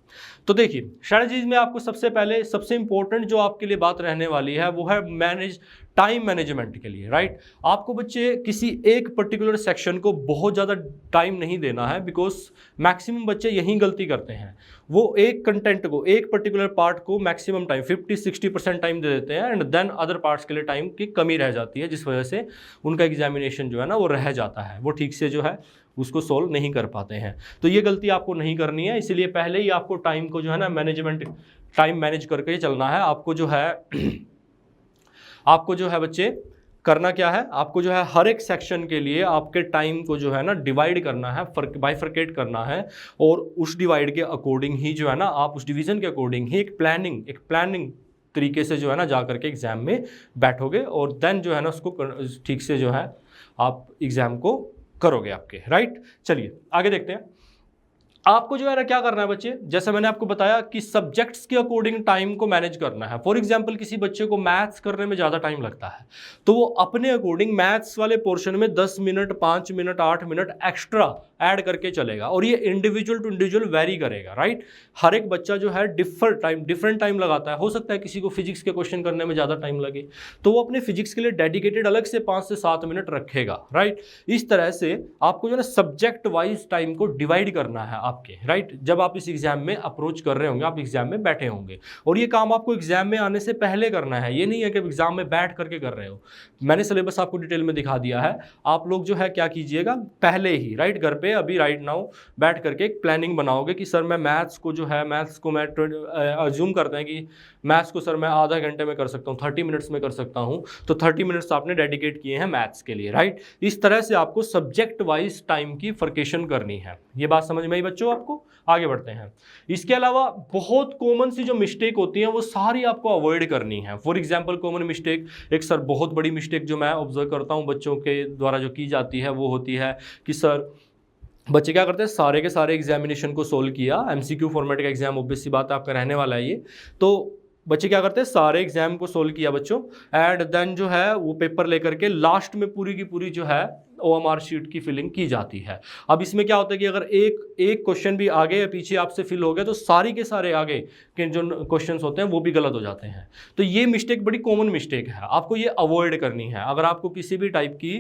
तो देखिए स्ट्रैटेजीज में आपको सबसे पहले सबसे इंपॉर्टेंट जो आपके लिए बात रहने वाली है वो है टाइम मैनेजमेंट के लिए, राइट। आपको बच्चे किसी एक पर्टिकुलर सेक्शन को बहुत ज़्यादा टाइम नहीं देना है, बिकॉज मैक्सिमम बच्चे यही गलती करते हैं। वो एक कंटेंट को, एक पर्टिकुलर पार्ट को मैक्सिमम टाइम 50-60% टाइम दे देते हैं एंड देन अदर पार्ट्स के लिए टाइम की कमी रह जाती है, जिस वजह से उनका एग्जामिनेशन जो है ना वो रह जाता है, वो ठीक से जो है उसको सोल्व नहीं कर पाते हैं। तो ये गलती आपको नहीं करनी है, इसीलिए पहले ही आपको टाइम को जो है ना टाइम मैनेज करके चलना है। आपको जो है बच्चे करना क्या है, आपको जो है हर एक सेक्शन के लिए आपके टाइम को जो है ना डिवाइड करना है, बाइफरकेट करना है और उस डिवाइड के अकॉर्डिंग ही जो है ना आप उस डिवीज़न के अकॉर्डिंग ही एक प्लानिंग तरीके से जो है ना जा करके एग्ज़ाम में बैठोगे और देन जो है ना उसको ठीक से जो है आप एग्ज़ाम को करोगे आपके, राइट। चलिए आगे देखते हैं। आपको जो है ना क्या करना है बच्चे, जैसे मैंने आपको बताया कि सब्जेक्ट्स के अकॉर्डिंग टाइम को मैनेज करना है। फॉर एग्जांपल किसी बच्चे को मैथ्स करने में ज़्यादा टाइम लगता है तो वो अपने अकॉर्डिंग मैथ्स वाले पोर्शन में 10 minute, 5 minute, 8 minute extra add करके चलेगा और ये इंडिविजुअल टू इंडिविजुअल वेरी करेगा, राइट। हर एक बच्चा जो है डिफरेंट टाइम लगाता है। हो सकता है किसी को फिजिक्स के क्वेश्चन करने में ज़्यादा टाइम लगे तो वो अपने फिजिक्स के लिए डेडिकेटेड अलग से 5 से 7 मिनट रखेगा, राइट। इस तरह से आपको जो है ना सब्जेक्ट वाइज टाइम को डिवाइड करना है आपके, राइट। जब आप इस एग्जाम में अप्रोच कर रहे होंगे, आप एग्जाम में बैठे होंगे और ये काम आपको एग्जाम में आने से पहले करना है। ये नहीं है कि एग्जाम में बैठ करके कर रहे हो। मैंने सिलेबस आपको डिटेल में दिखा दिया है। आप लोग जो है क्या कीजिएगा पहले ही, राइट, घर पे अभी राइट नाउ बैठ करके एक प्लानिंग बनाओगे कि सर मैं मैथ्स को मैं अज्यूम करते हैं कि मैथ्स को सर मैं आधा घंटे में कर सकता हूँ, 30 मिनट्स में कर सकता हूँ, तो 30 मिनट्स आपने डेडिकेट किए हैं मैथ्स के लिए, राइट। इस तरह से आपको सब्जेक्ट वाइज टाइम की फर्केशन करनी है। ये बात समझ में आई बच्चों आपको? आगे बढ़ते हैं। इसके अलावा बहुत कॉमन सी जो मिस्टेक होती है वो सारी आपको अवॉइड करनी है। फॉर एग्जांपल कॉमन मिस्टेक, एक सर बहुत बड़ी मिस्टेक जो मैं ऑब्जर्व करता हूँ बच्चों के द्वारा जो की जाती है वो होती है कि सर बच्चे क्या करते हैं, सारे के सारे एग्जामिनेशन को सोल्व किया, एमसीक्यू फॉर्मेट का एग्जाम ऑब्वियस सी बात है आपका रहने वाला है ये, तो बच्चे क्या करते हैं सारे एग्जाम को सोल्व किया बच्चों, एंड देन जो है वो पेपर लेकर के लास्ट में पूरी की पूरी जो है ओएमआर शीट की फिलिंग की जाती है। अब इसमें क्या होता है कि अगर एक क्वेश्चन भी आगे या पीछे आपसे फिल हो गया तो सारी के सारे आगे के जो क्वेश्चंस होते हैं वो भी गलत हो जाते हैं। तो ये मिस्टेक बड़ी कॉमन मिस्टेक है, आपको ये अवॉइड करनी है। अगर आपको किसी भी टाइप की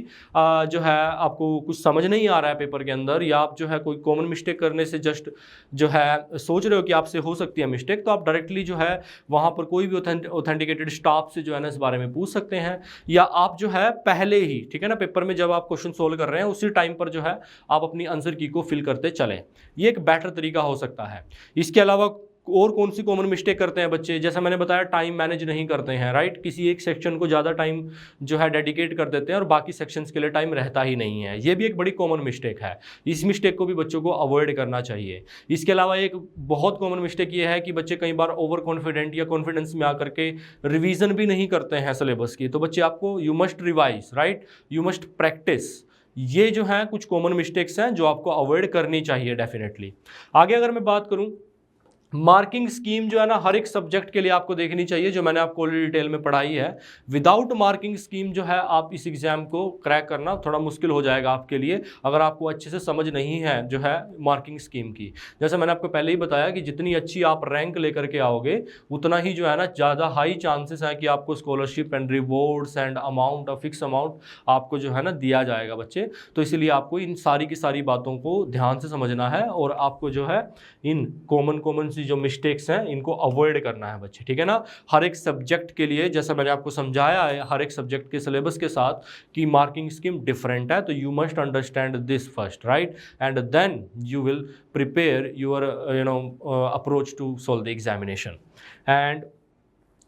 जो है आपको कुछ समझ नहीं आ रहा है पेपर के अंदर, या आप जो है कोई कॉमन मिस्टेक करने से जस्ट जो है सोच रहे हो कि आपसे हो सकती है मिस्टेक, तो आप डायरेक्टली जो है वहाँ पर कोई भी ऑथेंटिकेटेड स्टाफ से जो है ना इस बारे में पूछ सकते हैं, या आप जो है पहले ही, ठीक है ना, पेपर में जब आप क्वेश्चन सोल्व कर रहे हैं उसी टाइम पर जो है आप अपनी आंसर की को फिल करते चलें। ये एक बेटर तरीका हो सकता है। इसके अलावा और कौन सी कॉमन मिस्टेक करते हैं बच्चे, जैसा मैंने बताया टाइम मैनेज नहीं करते हैं, राइट। किसी एक सेक्शन को ज़्यादा टाइम जो है डेडिकेट कर देते हैं और बाकी सेक्शंस के लिए टाइम रहता ही नहीं है। ये भी एक बड़ी कॉमन मिस्टेक है, इस मिस्टेक को भी बच्चों को अवॉइड करना चाहिए। इसके अलावा एक बहुत कॉमन मिस्टेक ये है कि बच्चे कई बार ओवर कॉन्फिडेंट या कॉन्फिडेंस में आकर के रिवीजन भी नहीं करते हैं सिलेबस की। तो बच्चे आपको you must revise, right, you must practice. ये जो है कुछ कॉमन मिस्टेक्स हैं जो आपको अवॉइड करनी चाहिए डेफिनेटली। आगे अगर मैं बात करूं, मार्किंग स्कीम जो है ना हर एक सब्जेक्ट के लिए आपको देखनी चाहिए, जो मैंने आपको डिटेल में पढ़ाई है। विदाउट मार्किंग स्कीम जो है आप इस एग्जाम को क्रैक करना थोड़ा मुश्किल हो जाएगा आपके लिए, अगर आपको अच्छे से समझ नहीं है जो है मार्किंग स्कीम की। जैसे मैंने आपको पहले ही बताया कि जितनी अच्छी आप रैंक लेकर के आओगे उतना ही जो है ना ज़्यादा हाई चांसेस है कि आपको scholarship and rewards and amount, fix amount आपको जो है ना दिया जाएगा बच्चे। तो इसलिए आपको इन सारी की सारी बातों को ध्यान से समझना है और आपको जो है इन कॉमन जो मिस्टेक्स हैं इनको अवॉइड करना है बच्चे, ठीक है ना। हर एक सब्जेक्ट के लिए जैसा मैंने आपको समझाया है, हर एक सब्जेक्ट के सिलेबस के साथ कि मार्किंग स्कीम डिफरेंट है, तो you must understand this first, right, and then you will prepare your approach to solve the examination. And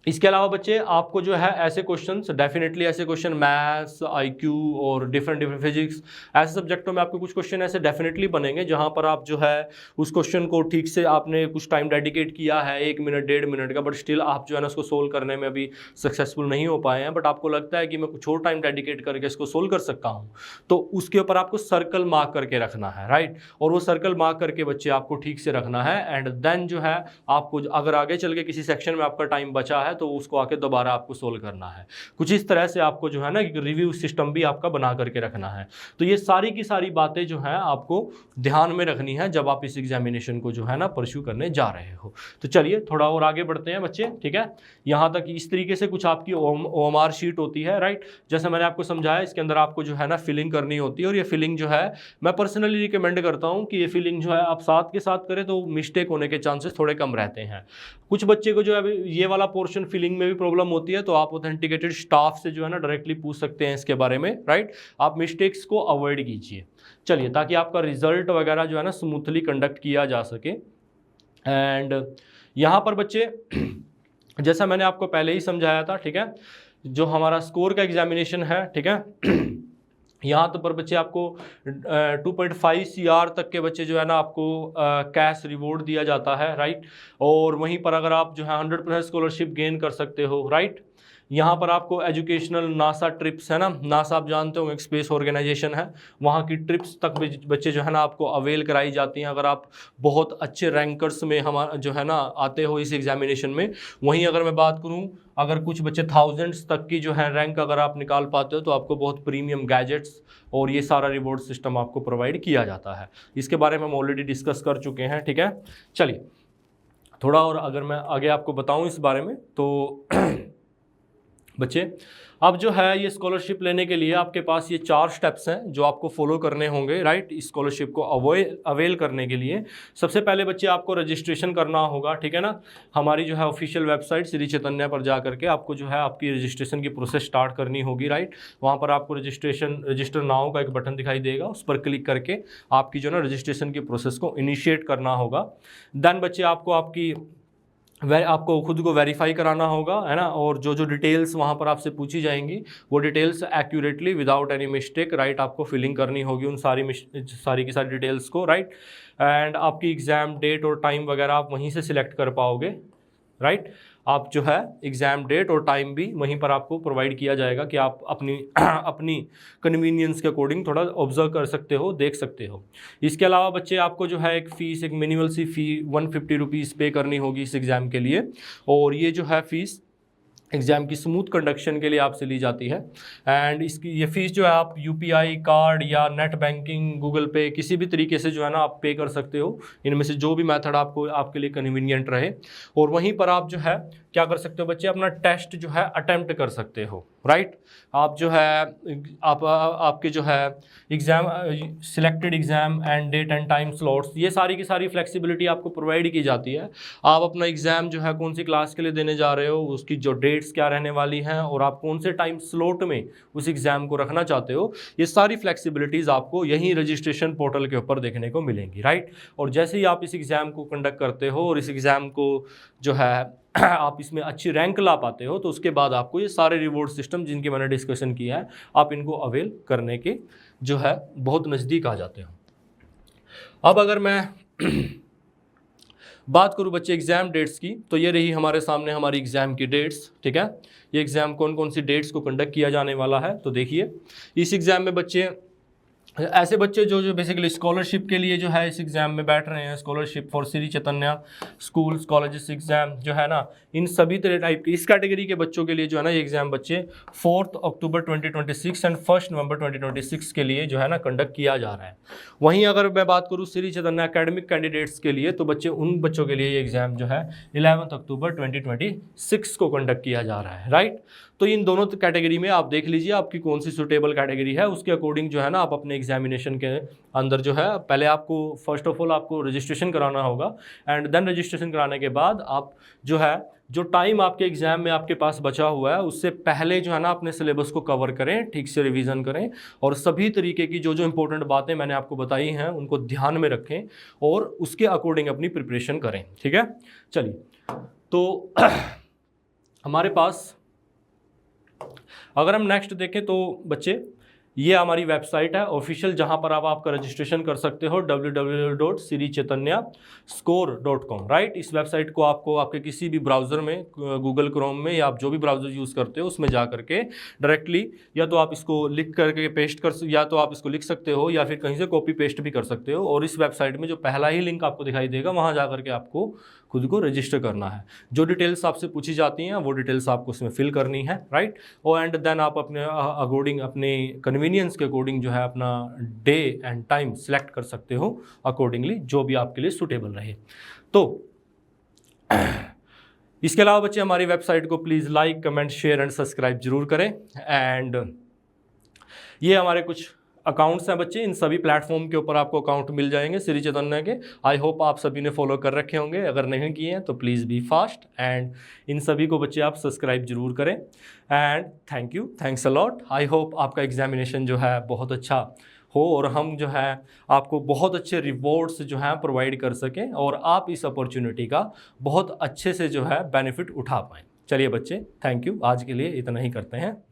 इसके अलावा बच्चे आपको जो है ऐसे क्वेश्चंस, डेफिनेटली ऐसे क्वेश्चन मैथ्स, आईक्यू और डिफरेंट फिजिक्स, ऐसे सब्जेक्टों में आपके कुछ क्वेश्चन ऐसे डेफिनेटली बनेंगे जहां पर आप जो है उस क्वेश्चन को ठीक से आपने कुछ टाइम डेडिकेट किया है 1 मिनट 1.5 मिनट का, बट स्टिल आप जो है ना उसको सोल्व करने में अभी सक्सेसफुल नहीं हो पाए हैं, बट आपको लगता है कि मैं कुछ और टाइम डेडिकेट करके इसको सोल्व कर सकता हूँ, तो उसके ऊपर आपको सर्कल मार्क करके रखना है, राइट। और वो सर्कल मार्क करके बच्चे आपको ठीक से रखना है, एंड देन जो है आपको अगर आगे चल के किसी सेक्शन में आपका टाइम बचा है तो उसको आके दोबारा आपको सोल्व करना है। कुछ इस तरह से आपको जो है ना एक रिव्यू सिस्टम भी आपका बना करके रखना है। तो ये सारी की सारी बातें जो हैं आपको ध्यान में रखनी है जब आप इस एग्जामिनेशन को जो है ना परस्यू करने जा रहे हो। तो चलिए थोड़ा और आगे बढ़ते हैं बच्चे, ठीक है। यहाँ तक इस तरीके से कुछ आपकी ओएमआर शीट होती है, राइट। जैसे मैंने आपको समझाया इसके अंदर आपको जो है ना फिलिंग करनी होती है, और ये फिलिंग जो है मैं पर्सनली रिकमेंड करता हूँ कि ये फिलिंग जो है आप साथ के साथ करें तो मिस्टेक होने के चांसेस थोड़े कम रहते हैं। कुछ बच्चे को जो है ये वाला पोर्शन फिलिंग में भी प्रॉब्लम होती है, तो आप ऑथेंटिकेटेड स्टाफ से जो है ना डायरेक्टली पूछ सकते हैं इसके बारे में, राइट। आप मिस्टेक्स को अवॉइड कीजिए, चलिए, ताकि आपका रिजल्ट वगैरह जो है ना स्मूथली कंडक्ट किया जा सके। एंड यहाँ पर बच्चे जैसा मैंने आपको पहले ही समझाया था, ठीक है, जो हमारा स्कोर का एग्जामिनेशन है, ठीक है, यहाँ तो पर बच्चे आपको 2.5 CR तक के बच्चे जो है ना आपको कैश रिवॉर्ड दिया जाता है, राइट। और वहीं पर अगर आप जो है 100% स्कॉलरशिप गेन कर सकते हो, राइट। यहाँ पर आपको एजुकेशनल नासा ट्रिप्स है ना, नासा आप जानते हो एक स्पेस ऑर्गेनाइजेशन है, वहाँ की ट्रिप्स तक बच्चे जो है ना आपको अवेल कराई जाती हैं अगर आप बहुत अच्छे रैंकर्स में हमारा जो है ना आते हो इस एग्जामिनेशन में। वहीं अगर मैं बात करूँ, अगर कुछ बच्चे थाउजेंड्स तक की जो है रैंक अगर आप निकाल पाते हो तो आपको बहुत प्रीमियम गैजेट्स और ये सारा रिवॉर्ड सिस्टम आपको प्रोवाइड किया जाता है। इसके बारे में हम ऑलरेडी डिस्कस कर चुके हैं, ठीक है। चलिए थोड़ा और अगर मैं आगे आपको बताऊँ इस बारे में, तो बच्चे अब जो है ये स्कॉलरशिप लेने के लिए आपके पास ये 4 स्टेप्स हैं जो आपको फॉलो करने होंगे, राइट। इस स्कॉलरशिप को अवेल करने के लिए सबसे पहले बच्चे आपको रजिस्ट्रेशन करना होगा, ठीक है ना। हमारी जो है ऑफिशियल वेबसाइट श्री चैतन्य पर जा करके आपको जो है आपकी रजिस्ट्रेशन की प्रोसेस स्टार्ट करनी होगी, राइट। वहाँ पर आपको रजिस्टर नाउ का एक बटन दिखाई देगा, उस पर क्लिक करके आपकी जो है ना रजिस्ट्रेशन की प्रोसेस को इनिशिएट करना होगा। देन बच्चे आपको आपकी आपको खुद को वेरीफाई कराना होगा, है ना, और जो जो डिटेल्स वहाँ पर आपसे पूछी जाएंगी वो details accurately without any mistake, right, आपको फिलिंग करनी होगी उन सारी की सारी डिटेल्स को, राइट। एंड आपकी एग्ज़ाम डेट और टाइम वगैरह आप वहीं से सिलेक्ट कर पाओगे, राइट। आप जो है एग्ज़ाम डेट और टाइम भी वहीं पर आपको प्रोवाइड किया जाएगा कि आप अपनी अपनी कन्वीनियंस के अकॉर्डिंग थोड़ा ऑब्जर्व कर सकते हो, देख सकते हो। इसके अलावा बच्चे आपको जो है एक फ़ीस, एक मिनिमल सी फ़ी 150 रुपीज़ पे करनी होगी इस एग्ज़ाम के लिए, और ये जो है फ़ीस एग्ज़ाम की स्मूथ कंडक्शन के लिए आपसे ली जाती है। एंड इसकी ये फ़ीस जो है आप यूपीआई कार्ड या नेट बैंकिंग, गूगल पे, किसी भी तरीके से जो है ना आप पे कर सकते हो, इनमें से जो भी मेथड आपको आपके लिए कन्वीनियंट रहे। और वहीं पर आप जो है क्या कर सकते हो बच्चे, अपना टेस्ट जो है अटेम्प्ट कर सकते हो, राइट। आप जो है आपके जो है exam selected exam and date and time slots, ये सारी की सारी फ्लेक्सिबिलिटी आपको प्रोवाइड की जाती है। आप अपना एग्ज़ाम जो है कौन सी क्लास के लिए देने जा रहे हो, उसकी जो डेट्स क्या रहने वाली हैं, और आप कौन से टाइम स्लॉट में उस एग्ज़ाम को रखना चाहते हो, ये सारी फ्लेक्सिबिलिटीज़ आपको यहीं रजिस्ट्रेशन पोर्टल के ऊपर देखने को मिलेंगी, राइट। और जैसे ही आप इस एग्ज़ाम को कंडक्ट करते हो और इस एग्ज़ाम को जो है आप इसमें अच्छी रैंक ला पाते हो, तो उसके बाद आपको ये सारे रिवॉर्ड सिस्टम जिनकी मैंने डिस्कशन किया है, आप इनको अवेल करने के जो है बहुत नज़दीक आ जाते हो। अब अगर मैं बात करूँ बच्चे एग्ज़ाम डेट्स की, तो ये रही हमारे सामने हमारी एग्ज़ाम की डेट्स, ठीक है। ये एग्ज़ाम कौन कौन सी डेट्स को कंडक्ट किया जाने वाला है, तो देखिए इस एग्ज़ाम में बच्चे, ऐसे बच्चे जो बेसिकली स्कॉलरशिप के लिए जो है इस एग्ज़ाम में बैठ रहे हैं, scholarship for Shri Chaitanya schools colleges exam जो है ना, इन सभी तरह टाइप की इस कैटेगरी के बच्चों के लिए जो है ना ये एग्ज़ाम बच्चे 4 अक्टूबर 2026 एंड 1 नवंबर 2026 के लिए जो है ना कंडक्ट किया जा रहा है। वहीं अगर मैं बात करूँ श्री चैतन्य एकेडमिक कैंडिडेट्स के लिए, तो बच्चे उन बच्चों के लिए ये एग्ज़ाम जो है 11 अक्टूबर 2026 को कंडक्ट किया जा रहा है, राइट। तो इन दोनों कैटेगरी में आप देख लीजिए आपकी कौन सी सूटेबल कैटेगरी है, उसके अकॉर्डिंग जो है ना आप अपने एग्जामिनेशन के अंदर जो है पहले आपको फर्स्ट ऑफ ऑल आपको रजिस्ट्रेशन कराना होगा, एंड देन रजिस्ट्रेशन कराने के बाद आप जो है जो टाइम आपके एग्ज़ाम में आपके पास बचा हुआ है उससे पहले जो है ना अपने सिलेबस को कवर करें, ठीक से रिवीजन करें, और सभी तरीके की जो जो इंपॉर्टेंट बातें मैंने आपको बताई हैं उनको ध्यान में रखें और उसके अकॉर्डिंग अपनी प्रिपरेशन करें, ठीक है। चलिए, तो हमारे पास अगर हम नेक्स्ट देखें तो बच्चे ये हमारी वेबसाइट है ऑफिशियल, जहां पर आप आपका रजिस्ट्रेशन कर सकते हो www.srichaitanya.score.com, राइट। इस वेबसाइट को आपको आपके किसी भी ब्राउज़र में, गूगल क्रोम में या आप जो भी ब्राउज़र यूज़ करते हो उसमें जा करके डायरेक्टली या तो आप इसको लिख करके पेस्ट कर, या तो आप इसको लिख सकते हो या फिर कहीं से कॉपी पेस्ट भी कर सकते हो, और इस वेबसाइट में जो पहला ही लिंक आपको दिखाई देगा वहाँ जा करके आपको खुद को रजिस्टर करना है। जो डिटेल्स आपसे पूछी जाती हैं वो डिटेल्स आपको उसमें फिल करनी है, राइट। और एंड देन आप अपने अकॉर्डिंग, अपने कन्वीनियंस के अकॉर्डिंग जो है अपना डे एंड टाइम सेलेक्ट कर सकते हो अकॉर्डिंगली, जो भी आपके लिए सूटेबल रहे। तो इसके अलावा बच्चे हमारी वेबसाइट को please like, comment, share and subscribe जरूर करें। एंड ये हमारे कुछ अकाउंट्स हैं बच्चे, इन सभी प्लेटफॉर्म के ऊपर आपको अकाउंट मिल जाएंगे श्री चैतन्य के। आई होप आप सभी ने फॉलो कर रखे होंगे, अगर नहीं किए हैं तो please be fast, and in सभी को बच्चे आप सब्सक्राइब जरूर करें। And thank you, thanks a lot. I hope आपका एग्जामिनेशन जो है बहुत अच्छा हो और हम जो है आपको बहुत अच्छे रिवॉर्ड्स जो हैं प्रोवाइड कर सकें और आप इस अपॉर्चुनिटी का बहुत अच्छे से जो है बेनिफिट उठा पाएँ। चलिए बच्चे, थैंक यू, आज के लिए इतना ही करते हैं।